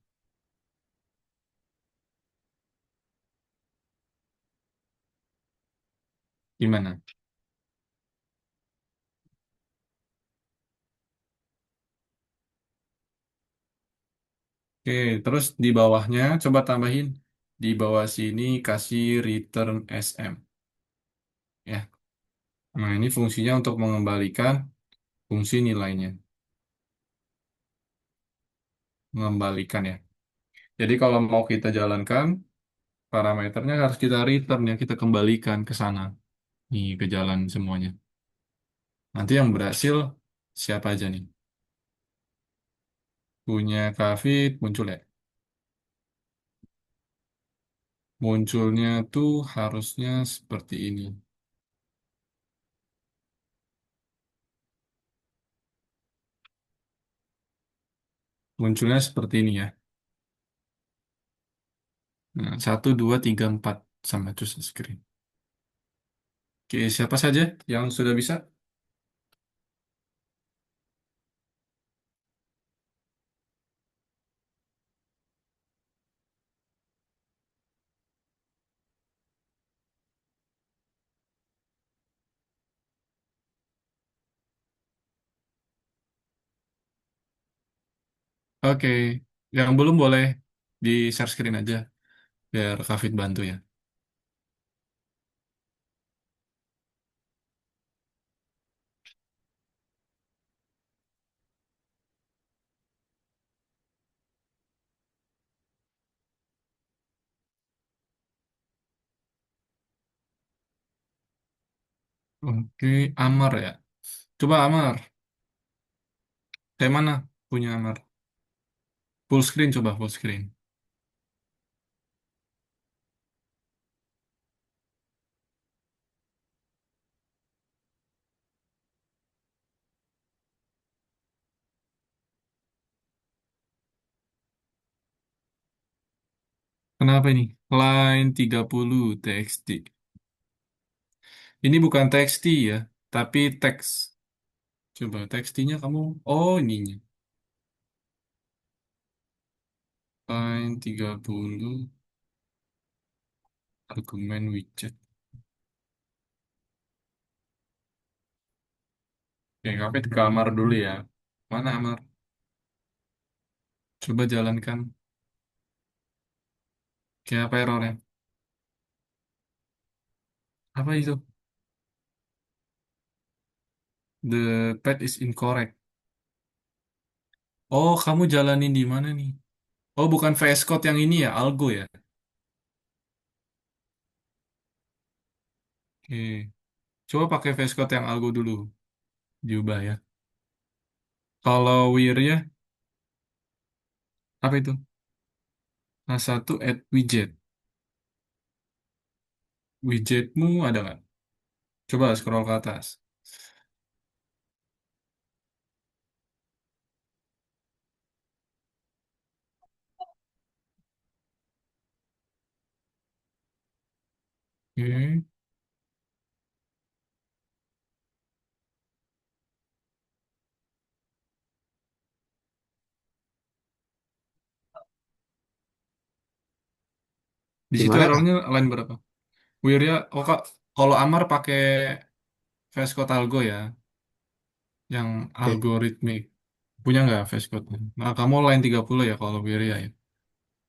Gimana? Oke, terus di bawahnya coba tambahin. Di bawah sini kasih return SM. Ya. Nah, ini fungsinya untuk mengembalikan fungsi nilainya. Mengembalikan ya. Jadi kalau mau kita jalankan, parameternya harus kita return ya, kita kembalikan ke sana, nih ke jalan semuanya. Nanti yang berhasil siapa aja nih? Punya Kafit muncul ya? Munculnya tuh harusnya seperti ini. Munculnya seperti ini ya. Nah, 1, 2, 3, 4 sama choose screen. Oke, siapa saja yang sudah bisa? Oke, yang belum boleh di share screen aja biar Kafit bantu ya. Oke, Amar ya. Coba Amar, kayak mana punya Amar? Full screen coba full screen. Kenapa ini? Line 30 TXT. Ini bukan TXT ya, tapi teks. Coba TXT-nya kamu. Oh, ininya. Line 30 argumen widget. Oke, Kafit ke Amar dulu ya. Mana Amar? Coba jalankan. Kayak apa errornya? Apa itu? The path is incorrect. Oh, kamu jalanin di mana nih? Oh, bukan VS Code yang ini ya, Algo ya? Oke. Coba pakai VS Code yang Algo dulu. Diubah ya. Kalau Wirya, apa itu? A1 add widget. Widgetmu ada nggak? Coba scroll ke atas. Oke. Di situ Gimana Kak? errornya line berapa? Wirya, oh Kak, kalau Amar pakai VS Code Algo ya, yang Oke, algoritmik. Punya nggak VS Code? Nah, kamu line 30 ya kalau Wirya ya.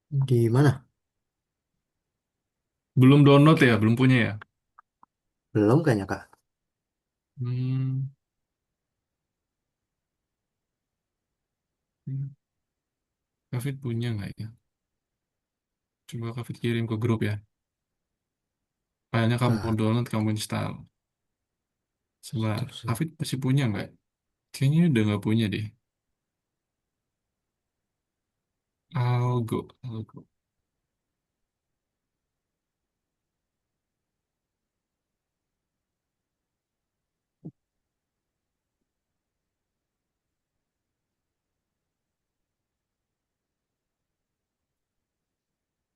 di mana? Belum download ya, belum punya ya. Belum kayaknya Kak. Hmm. Kafit punya nggak ya? Coba Kafit kirim ke grup ya. Kayaknya kamu Nah, download, kamu install. Coba, terus Kafit masih punya nggak? Kayaknya udah nggak punya deh. Algo, Algo.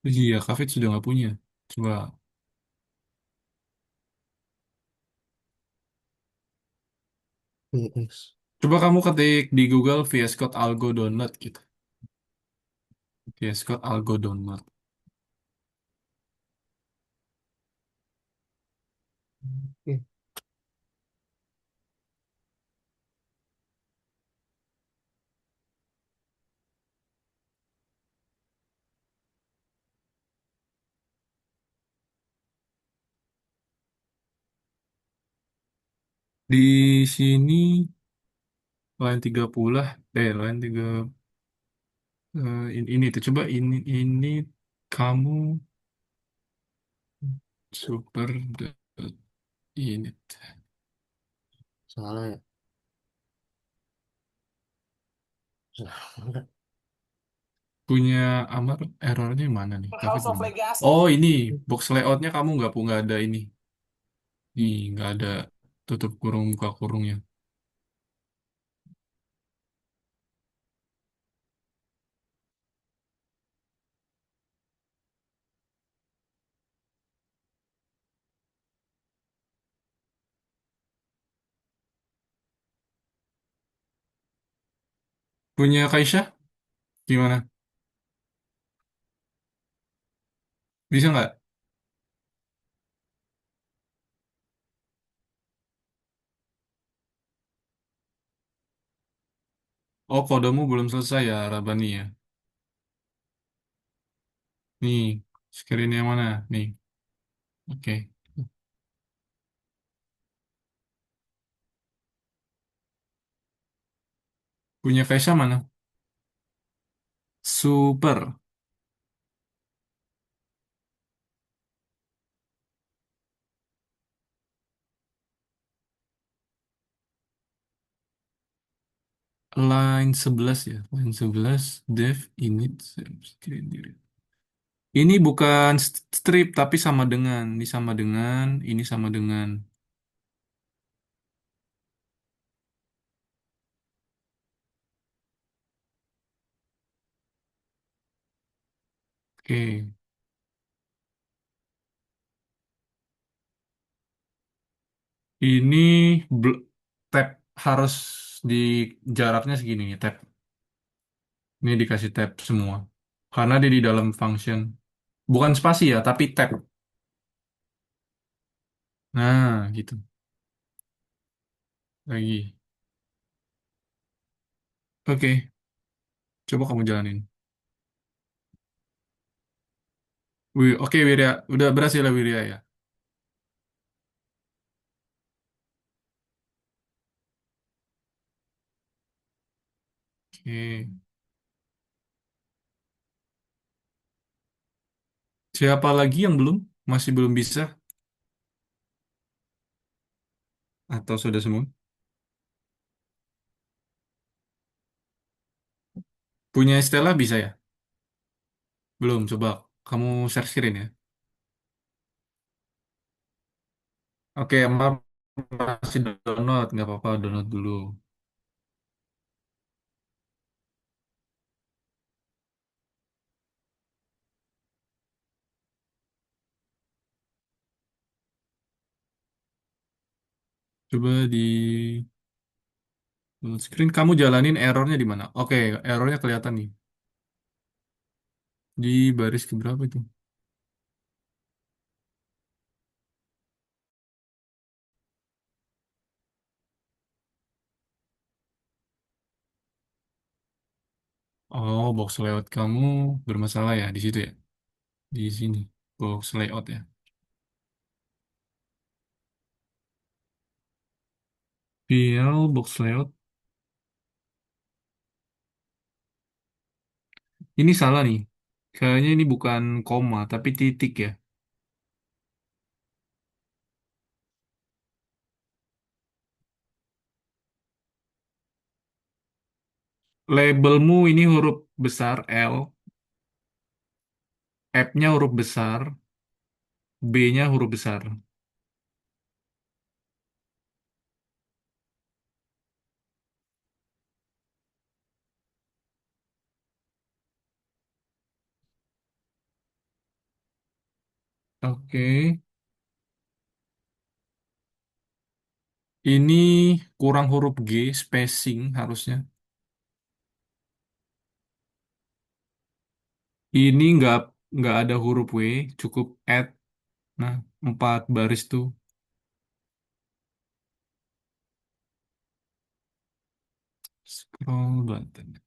Iya, Kafit sudah nggak punya. Coba, VS. coba kamu ketik di Google VS Code Algo download gitu. VS Code Algo download. Oke. Di sini line 30 lah. Line 3 ini tuh coba ini kamu Super unit. Salah ya. Salah. Punya Amar errornya yang mana nih? Kafit bener. Oh ini box layoutnya kamu nggak ada ini. Ih nggak ada tutup kurung buka kurungnya. Punya Kaisha gimana? Bisa nggak? Oh kodemu belum selesai ya Rabani ya. Nih screen yang mana? Nih. Oke. Punya Kaisha mana? Super. Line 11 ya. Line 11 dev init screen diri. Ini bukan strip tapi sama dengan. Ini sama dengan. Ini sama dengan. Oke. Ini bl- tab harus di jaraknya segini nih tab. Ini dikasih tab semua. Karena dia di dalam function. Bukan spasi ya, tapi tab. Nah, gitu. Lagi. Oke, coba kamu jalanin. Oke, Wirya. Udah berhasil ya, Wirya ya. Oke. Siapa lagi yang belum? Masih belum bisa? Atau sudah semua? Punya Stella bisa ya? Belum, coba. Kamu share screen ya. Oke, Emma masih download. Nggak apa-apa, download dulu. Coba di full screen. Kamu jalanin errornya di mana? Oke, errornya kelihatan nih. Di baris keberapa itu? Oh, box layout kamu bermasalah ya di situ ya? Di sini. Box layout ya. PL box layout. Ini salah nih. Kayaknya ini bukan koma, tapi titik ya. Labelmu ini huruf besar L, F-nya huruf besar, B-nya huruf besar. Oke. Ini kurang huruf G, spacing harusnya. Ini nggak ada huruf W, cukup add. Nah, 4 baris tuh. Scroll button.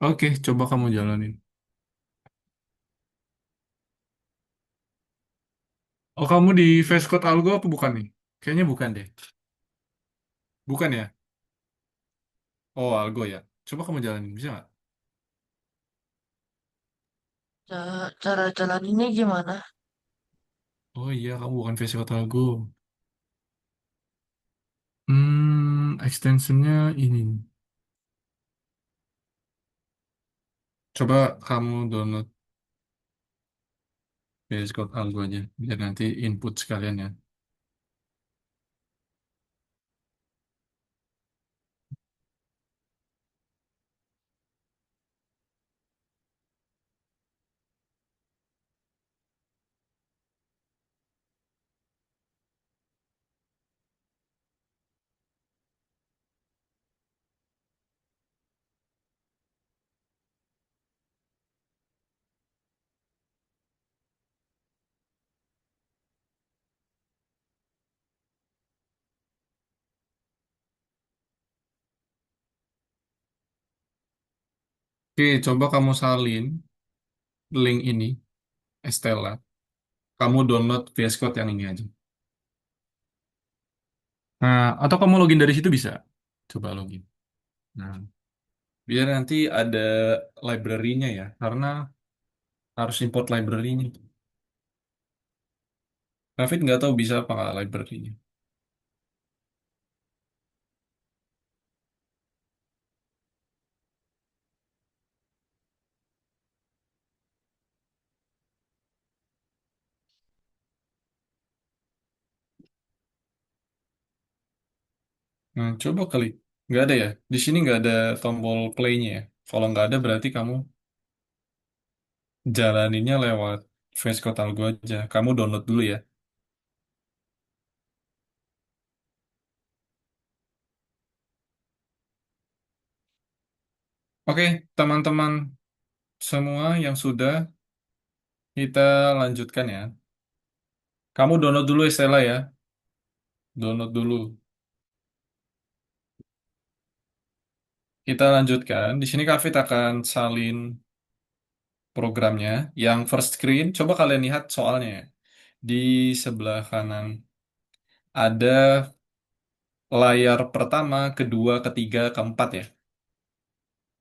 Oke, coba kamu jalanin. Oh, kamu di VS Code Algo apa bukan nih? Kayaknya bukan deh. Bukan ya? Oh, Algo ya. Coba kamu jalanin, bisa nggak? Cara jalan ini gimana? Oh iya, kamu bukan VS Code Algo. Extensionnya ini. Coba kamu download VS Code Algo aja, biar nanti input sekalian ya. Oke, coba kamu salin link ini, Estella. Kamu download VS Code yang ini aja. Nah, atau kamu login dari situ bisa. Coba login. Nah, biar nanti ada library-nya ya, karena harus import library-nya. David nggak tahu bisa apa nggak library-nya. Nah, coba kali. Nggak ada ya? Di sini nggak ada tombol play-nya ya. Kalau nggak ada berarti kamu jalaninnya lewat VS Code Algo aja. Kamu download dulu ya. Oke, teman-teman semua yang sudah kita lanjutkan ya. Kamu download dulu Estella ya. Download dulu. Kita lanjutkan. Di sini Kak Fit akan salin programnya. Yang first screen, coba kalian lihat soalnya ya. Di sebelah kanan ada layar pertama, kedua, ketiga, keempat ya.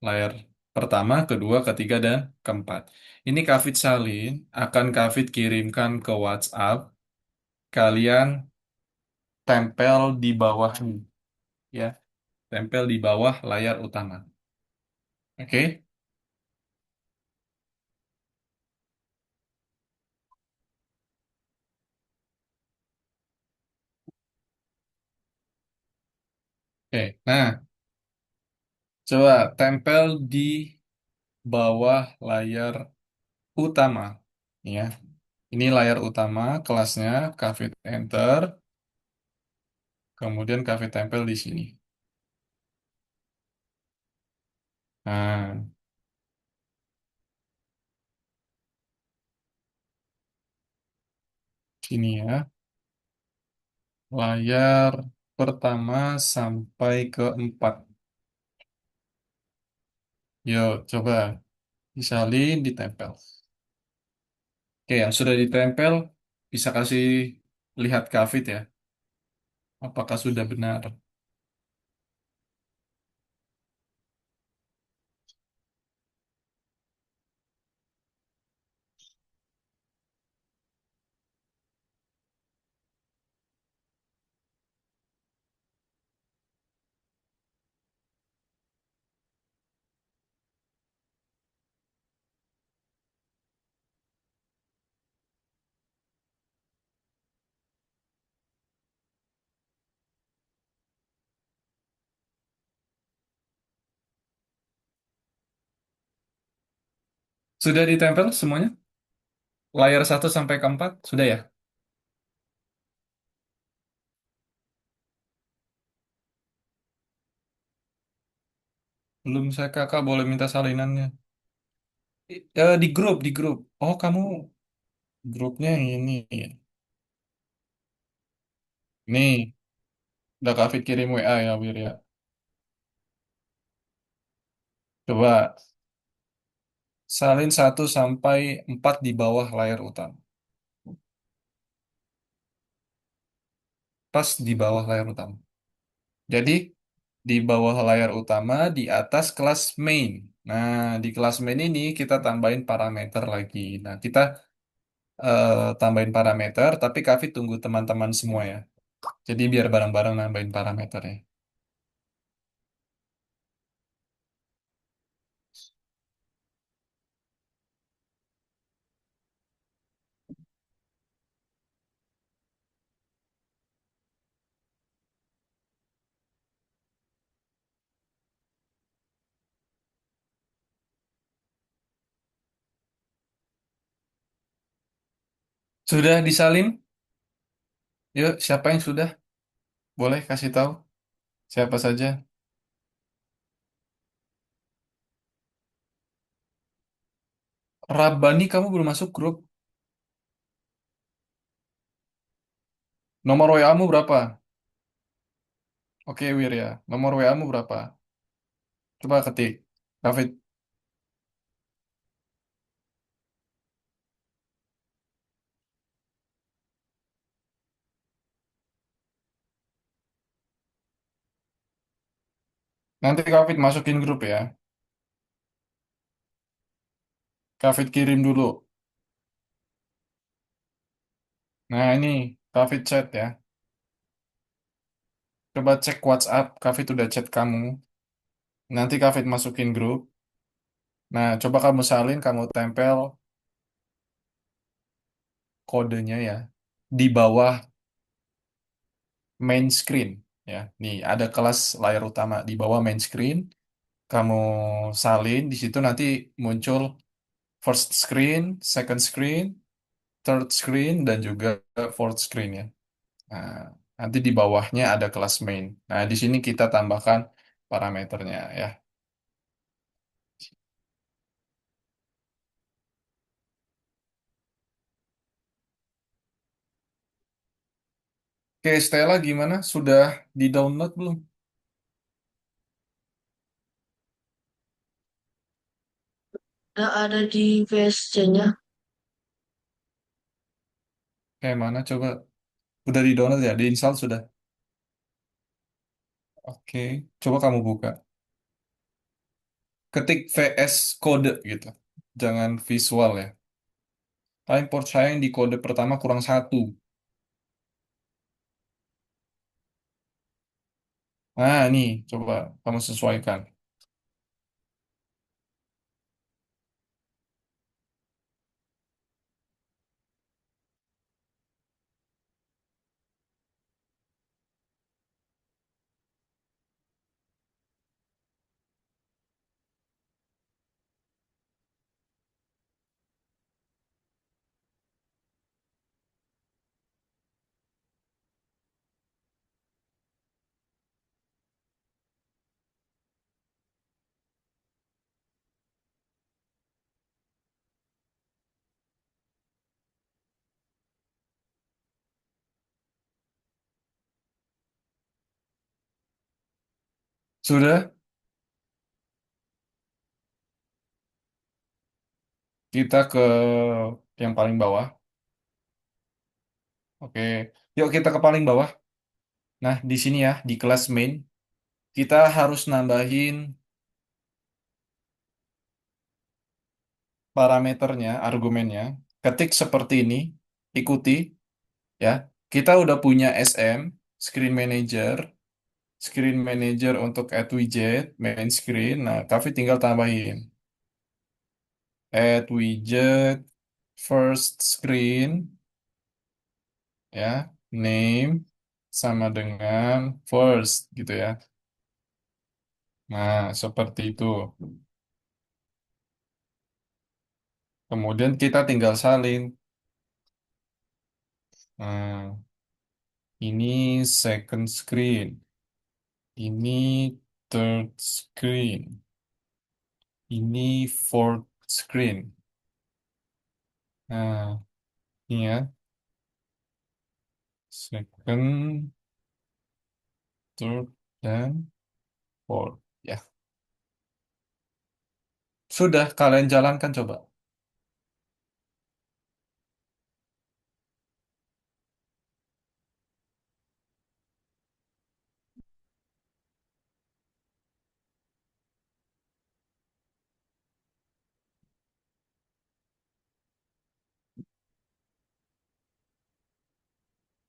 Layar pertama, kedua, ketiga, dan keempat. Ini Kak Fit salin, akan Kak Fit kirimkan ke WhatsApp. Kalian tempel di bawah ini ya. Tempel di bawah layar utama. Oke? Oke. Nah, coba tempel di bawah layar utama. Ya, ini layar utama kelasnya, Kafit enter, kemudian Kafit tempel di sini. Nah, sini ya, layar pertama sampai ke 4. Yuk, coba disalin, ditempel. Oke, yang sudah ditempel, bisa kasih lihat Kafit ya, apakah sudah benar. Sudah ditempel semuanya? Layar 1 sampai ke 4, sudah ya? Belum saya kakak boleh minta salinannya. Di grup, di grup. Oh, kamu grupnya ini. Nih, udah Kak Fit kirim WA ya, Wir ya. Coba salin 1 sampai 4 di bawah layar utama. Pas di bawah layar utama. Jadi di bawah layar utama, di atas kelas main. Nah, di kelas main ini kita tambahin parameter lagi. Nah, kita tambahin parameter, tapi Kavi tunggu teman-teman semua ya. Jadi biar bareng-bareng nambahin parameternya. Sudah disalin? Yuk, siapa yang sudah? Boleh kasih tahu siapa saja? Rabani, kamu belum masuk grup. Nomor WA-mu berapa? Oke, Wirya. Nomor WA-mu berapa? Coba ketik. David, nanti David masukin grup ya. David kirim dulu. Nah, ini David chat ya. Coba cek WhatsApp. David udah chat kamu. Nanti David masukin grup. Nah, coba kamu salin, kamu tempel kodenya ya. Di bawah main screen ya. Nih, ada kelas layar utama di bawah main screen. Kamu salin, di situ nanti muncul first screen, second screen, third screen, dan juga fourth screen ya. Nah, nanti di bawahnya ada kelas main. Nah, di sini kita tambahkan parameternya ya. Oke, Stella gimana? Sudah di-download belum? Udah ada di VSC-nya. Kayak mana? Coba. Udah di-download ya? Di-install sudah? Oke, coba kamu buka. Ketik VS Code gitu. Jangan visual ya. Paling percaya yang di kode pertama kurang satu. Nah, ini coba kamu sesuaikan. Sudah, kita ke yang paling bawah. Oke, yuk kita ke paling bawah. Nah, di sini ya, di kelas main, kita harus nambahin parameternya, argumennya. Ketik seperti ini, ikuti ya. Kita udah punya SM, Screen Manager, Screen Manager untuk add widget, main screen. Nah, Kavi tinggal tambahin add widget, first screen, ya, name sama dengan first gitu ya. Nah, seperti itu. Kemudian kita tinggal salin. Nah, ini second screen, ini third screen, ini fourth screen. Nah, ini ya, second, third, dan fourth. Ya, sudah kalian jalankan coba.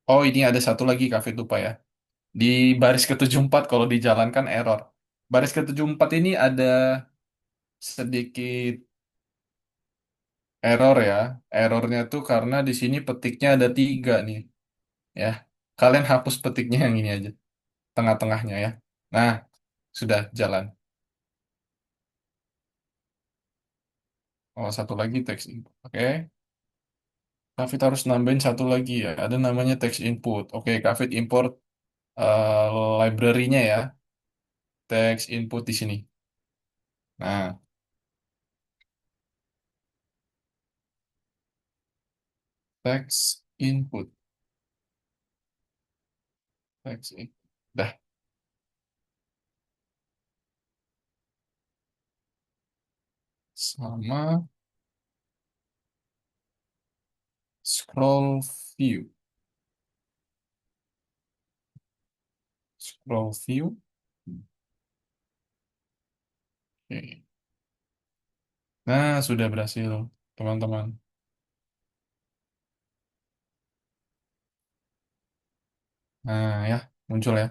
Oh, ini ada satu lagi Kak Fit, lupa ya. Di baris ke-74 kalau dijalankan error. Baris ke-74 ini ada sedikit error ya. Errornya tuh karena di sini petiknya ada tiga nih. Ya, kalian hapus petiknya yang ini aja. Tengah-tengahnya ya. Nah, sudah jalan. Oh, satu lagi text input. Oke. Kafit harus nambahin satu lagi ya. Ada namanya text input. Oke, Kafit import library-nya ya. Text input di sini. Nah, text input. Text input. Dah, sama scroll view. Scroll view. Oke. Nah, sudah berhasil, teman-teman. Nah, ya, muncul ya.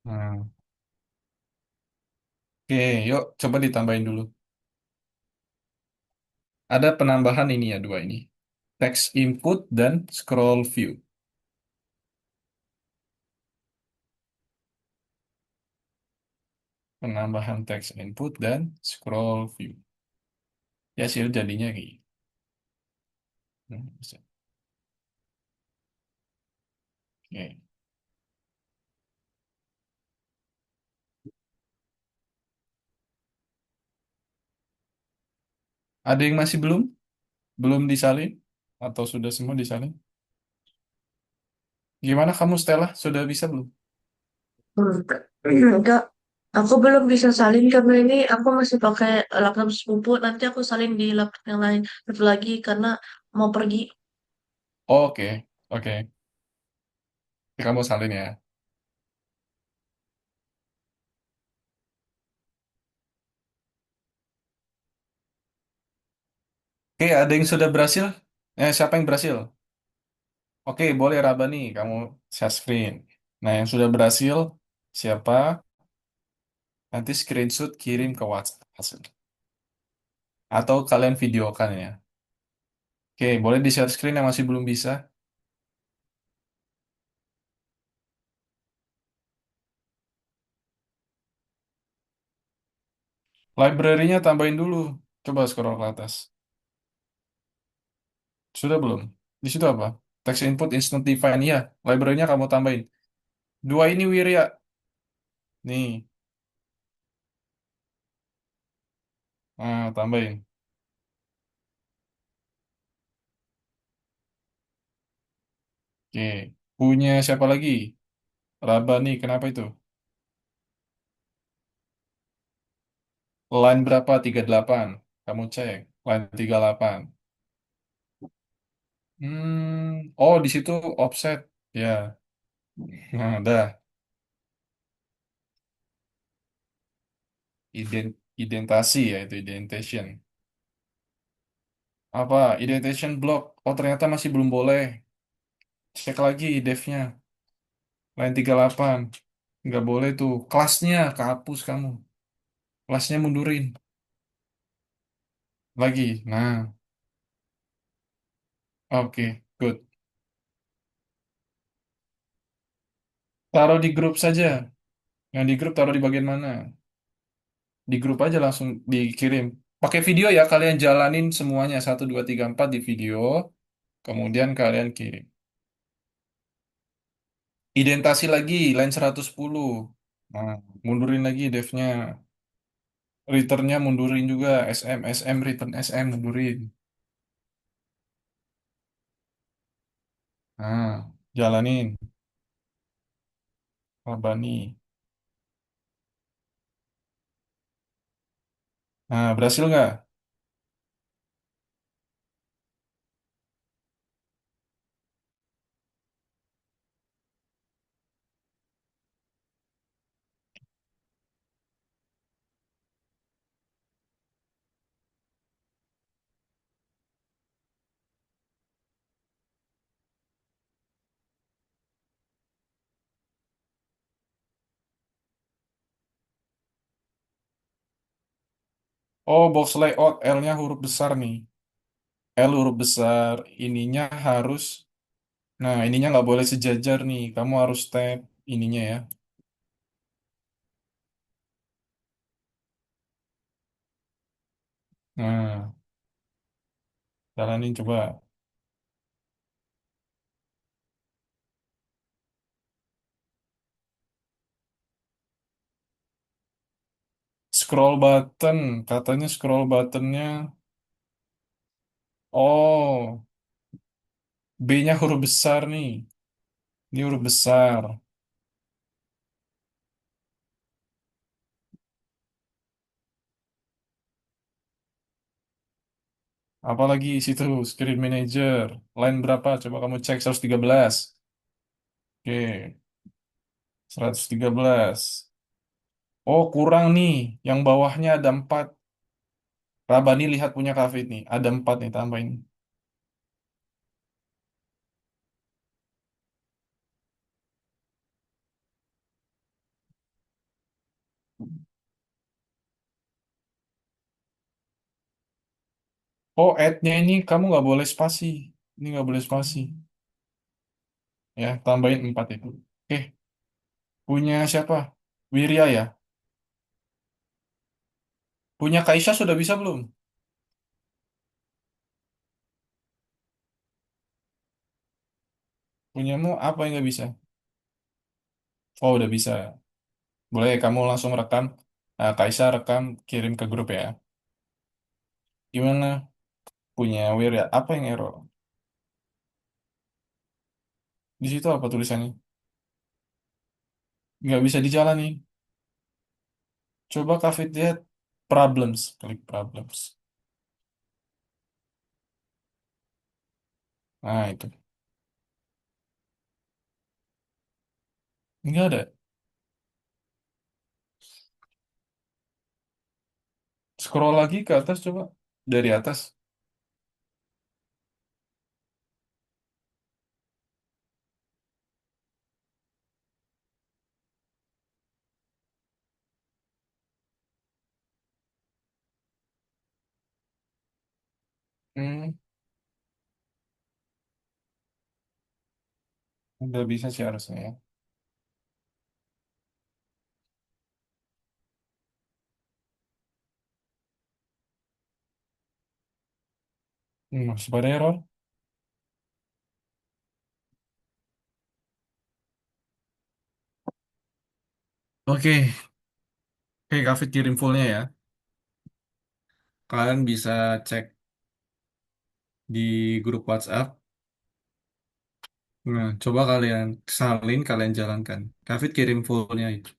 Nah, oke, yuk coba ditambahin dulu. Ada penambahan ini ya, dua ini. Text input dan scroll view. Penambahan text input dan scroll view. Ya, sih jadinya kayak gitu. Bisa. Oke. Ada yang masih belum? Belum disalin? Atau sudah semua disalin? Gimana kamu, Stella? Sudah bisa belum? Enggak, aku belum bisa salin karena ini aku masih pakai laptop sepupu. Nanti aku salin di laptop yang lain satu lagi karena mau pergi. Oke, oke. Kamu salin ya. Oke, ada yang sudah berhasil? Siapa yang berhasil? Oke, boleh Rabani, kamu share screen. Nah, yang sudah berhasil, siapa? Nanti screenshot kirim ke WhatsApp hasil. Atau kalian videokan ya. Oke, boleh di share screen yang masih belum bisa. Library-nya tambahin dulu. Coba scroll ke atas. Sudah belum? Di situ apa? Text input instant define. Iya, library-nya kamu tambahin. Dua ini Wirya. Nih, nah, tambahin. Oke, punya siapa lagi? Rabani, kenapa itu? Line berapa? 38. Kamu cek. Line 38. Oh, di situ offset. Ya, nah, dah. Identasi ya, itu indentation. Apa? Indentation block. Oh, ternyata masih belum boleh. Cek lagi devnya. Line 38. Nggak boleh tuh. Kelasnya kehapus kamu. Kelasnya mundurin. Lagi. Nah, oke. Good. Taruh di grup saja. Yang di grup taruh di bagian mana? Di grup aja langsung dikirim. Pakai video ya, kalian jalanin semuanya. Satu, dua, tiga, empat di video. Kemudian kalian kirim. Identasi lagi, line 110. Nah, mundurin lagi devnya. Returnnya mundurin juga. SM, return SM mundurin. Nah, jalanin. Rabani. Nah, berhasil nggak? Oh, box layout L-nya huruf besar nih. L huruf besar, ininya harus, nah ininya nggak boleh sejajar nih. Kamu harus tab ininya ya. Nah, jalanin coba. Scroll button, katanya scroll buttonnya. Oh, B-nya huruf besar nih. Ini huruf besar. Apalagi situ screen manager. Line berapa? Coba kamu cek 113. Oke, 113. Oh, kurang nih. Yang bawahnya ada 4. Rabani lihat punya kafe nih. Ada 4 nih, tambahin. Oh, add-nya ini kamu nggak boleh spasi. Ini nggak boleh spasi. Ya, tambahin 4 itu. Oke, punya siapa? Wirya ya? Punya Kaisha sudah bisa belum? Punyamu apa yang nggak bisa? Oh, udah bisa. Boleh kamu langsung rekam. Kaisha rekam, kirim ke grup ya. Gimana? Punya Wirya. Apa yang error? Di situ apa tulisannya? Nggak bisa dijalani. Coba Kak Fit lihat problems. Klik problems. Nah, itu. Nggak ada. Scroll lagi ke atas coba. Dari atas. Hmm, udah bisa sih harusnya ya. Masih pada error. Oke, oke Kak Fit kirim fullnya ya. Kalian bisa cek di grup WhatsApp. Nah, coba kalian salin, kalian jalankan. Kak Fit kirim fullnya itu.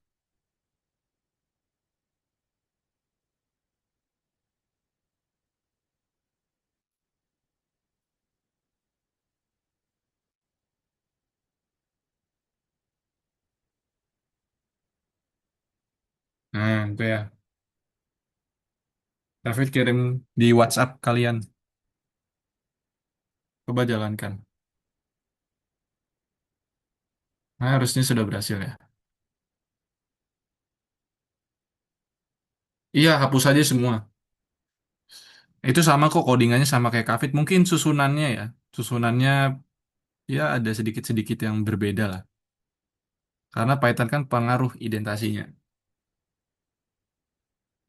Nah, itu ya. Kak Fit kirim di WhatsApp kalian. Coba jalankan. Nah, harusnya sudah berhasil ya. Iya, hapus aja semua. Itu sama kok codingannya sama kayak Kak Fit. Mungkin susunannya ya. Susunannya ya ada sedikit-sedikit yang berbeda lah. Karena Python kan pengaruh identasinya.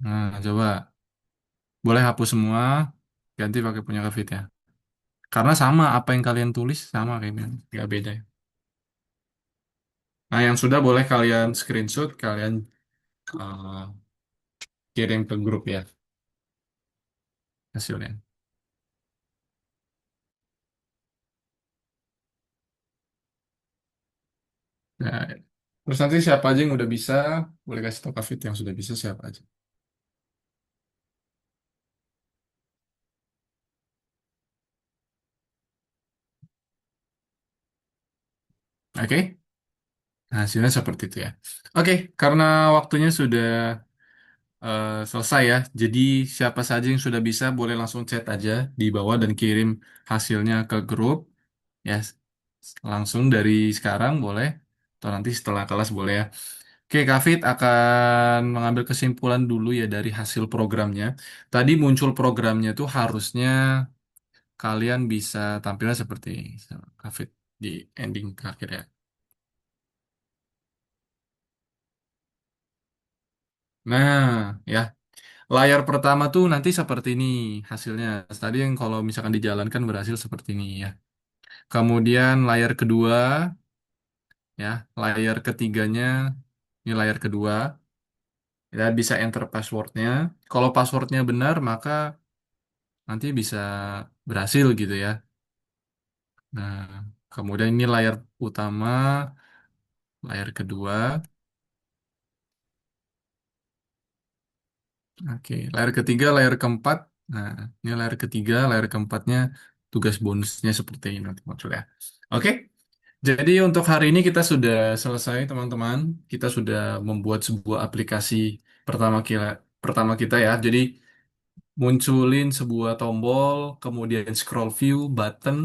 Nah, coba. Boleh hapus semua, ganti pakai punya Kak ya. Karena sama apa yang kalian tulis sama kayaknya, nggak beda. Nah, yang sudah boleh kalian screenshot, kalian eh, kirim ke grup ya hasilnya. Nah, terus nanti siapa aja yang udah bisa, boleh kasih tau Kak yang sudah bisa siapa aja. Oke? Nah, hasilnya seperti itu ya. Oke, karena waktunya sudah selesai ya. Jadi siapa saja yang sudah bisa boleh langsung chat aja di bawah dan kirim hasilnya ke grup. Ya, langsung dari sekarang boleh, atau nanti setelah kelas boleh ya. Oke, Kak Fit akan mengambil kesimpulan dulu ya dari hasil programnya. Tadi muncul programnya tuh harusnya kalian bisa tampilnya seperti ini, Kak Fit, di ending terakhir ya. Nah, ya, layar pertama tuh nanti seperti ini hasilnya. Tadi yang kalau misalkan dijalankan berhasil seperti ini ya. Kemudian layar kedua, ya, layar ketiganya, ini layar kedua, ya bisa enter passwordnya. Kalau passwordnya benar, maka nanti bisa berhasil gitu ya. Nah, kemudian ini layar utama, layar kedua. Oke, layar ketiga, layar keempat. Nah, ini layar ketiga, layar keempatnya tugas bonusnya seperti ini nanti muncul ya. Oke, jadi untuk hari ini kita sudah selesai teman-teman. Kita sudah membuat sebuah aplikasi pertama kita ya. Jadi munculin sebuah tombol, kemudian scroll view, button,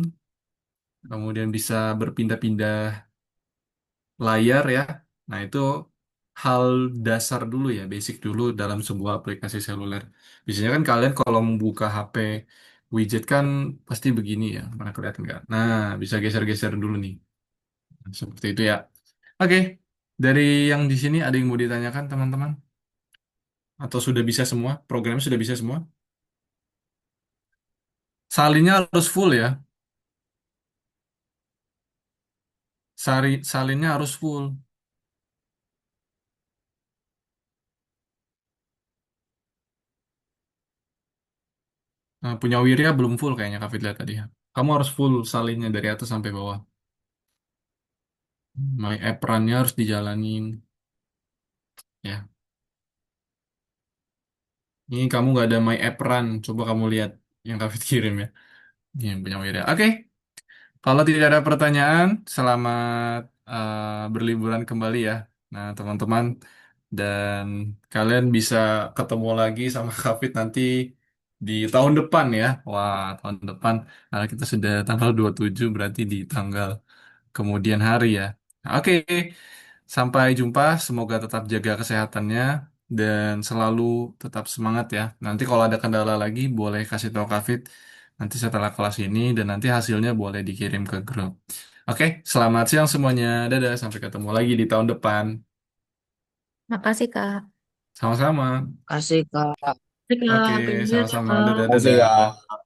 kemudian bisa berpindah-pindah layar ya. Nah, itu hal dasar dulu ya, basic dulu dalam sebuah aplikasi seluler. Biasanya kan kalian kalau membuka HP widget kan pasti begini ya, mana kelihatan nggak? Nah, bisa geser-geser dulu nih. Nah, seperti itu ya. Oke, dari yang di sini ada yang mau ditanyakan teman-teman? Atau sudah bisa semua? Programnya sudah bisa semua? Salinnya harus full ya. Salinnya harus full. Nah, punya Wirya belum full kayaknya Kak Fit lihat tadi ya. Kamu harus full salinnya dari atas sampai bawah. My app run-nya harus dijalanin. Ya, ini kamu nggak ada My app run. Coba kamu lihat yang Kak Fit kirim ya. Ini yang punya Wirya. Oke, kalau tidak ada pertanyaan, selamat berliburan kembali ya. Nah, teman-teman, dan kalian bisa ketemu lagi sama Kak Fit nanti di tahun depan ya. Wah, tahun depan. Karena kita sudah tanggal 27, berarti di tanggal kemudian hari ya. Nah, oke, sampai jumpa. Semoga tetap jaga kesehatannya dan selalu tetap semangat ya. Nanti kalau ada kendala lagi, boleh kasih tahu Kafit. Nanti setelah kelas ini dan nanti hasilnya boleh dikirim ke grup. Oke, selamat siang semuanya. Dadah, sampai ketemu lagi di tahun depan. Makasih, Kak. Sama-sama. Kasih Kak. Oke, Oke, thank you ya, sama-sama. Kak. Dadah, Kasih dadah. Kak.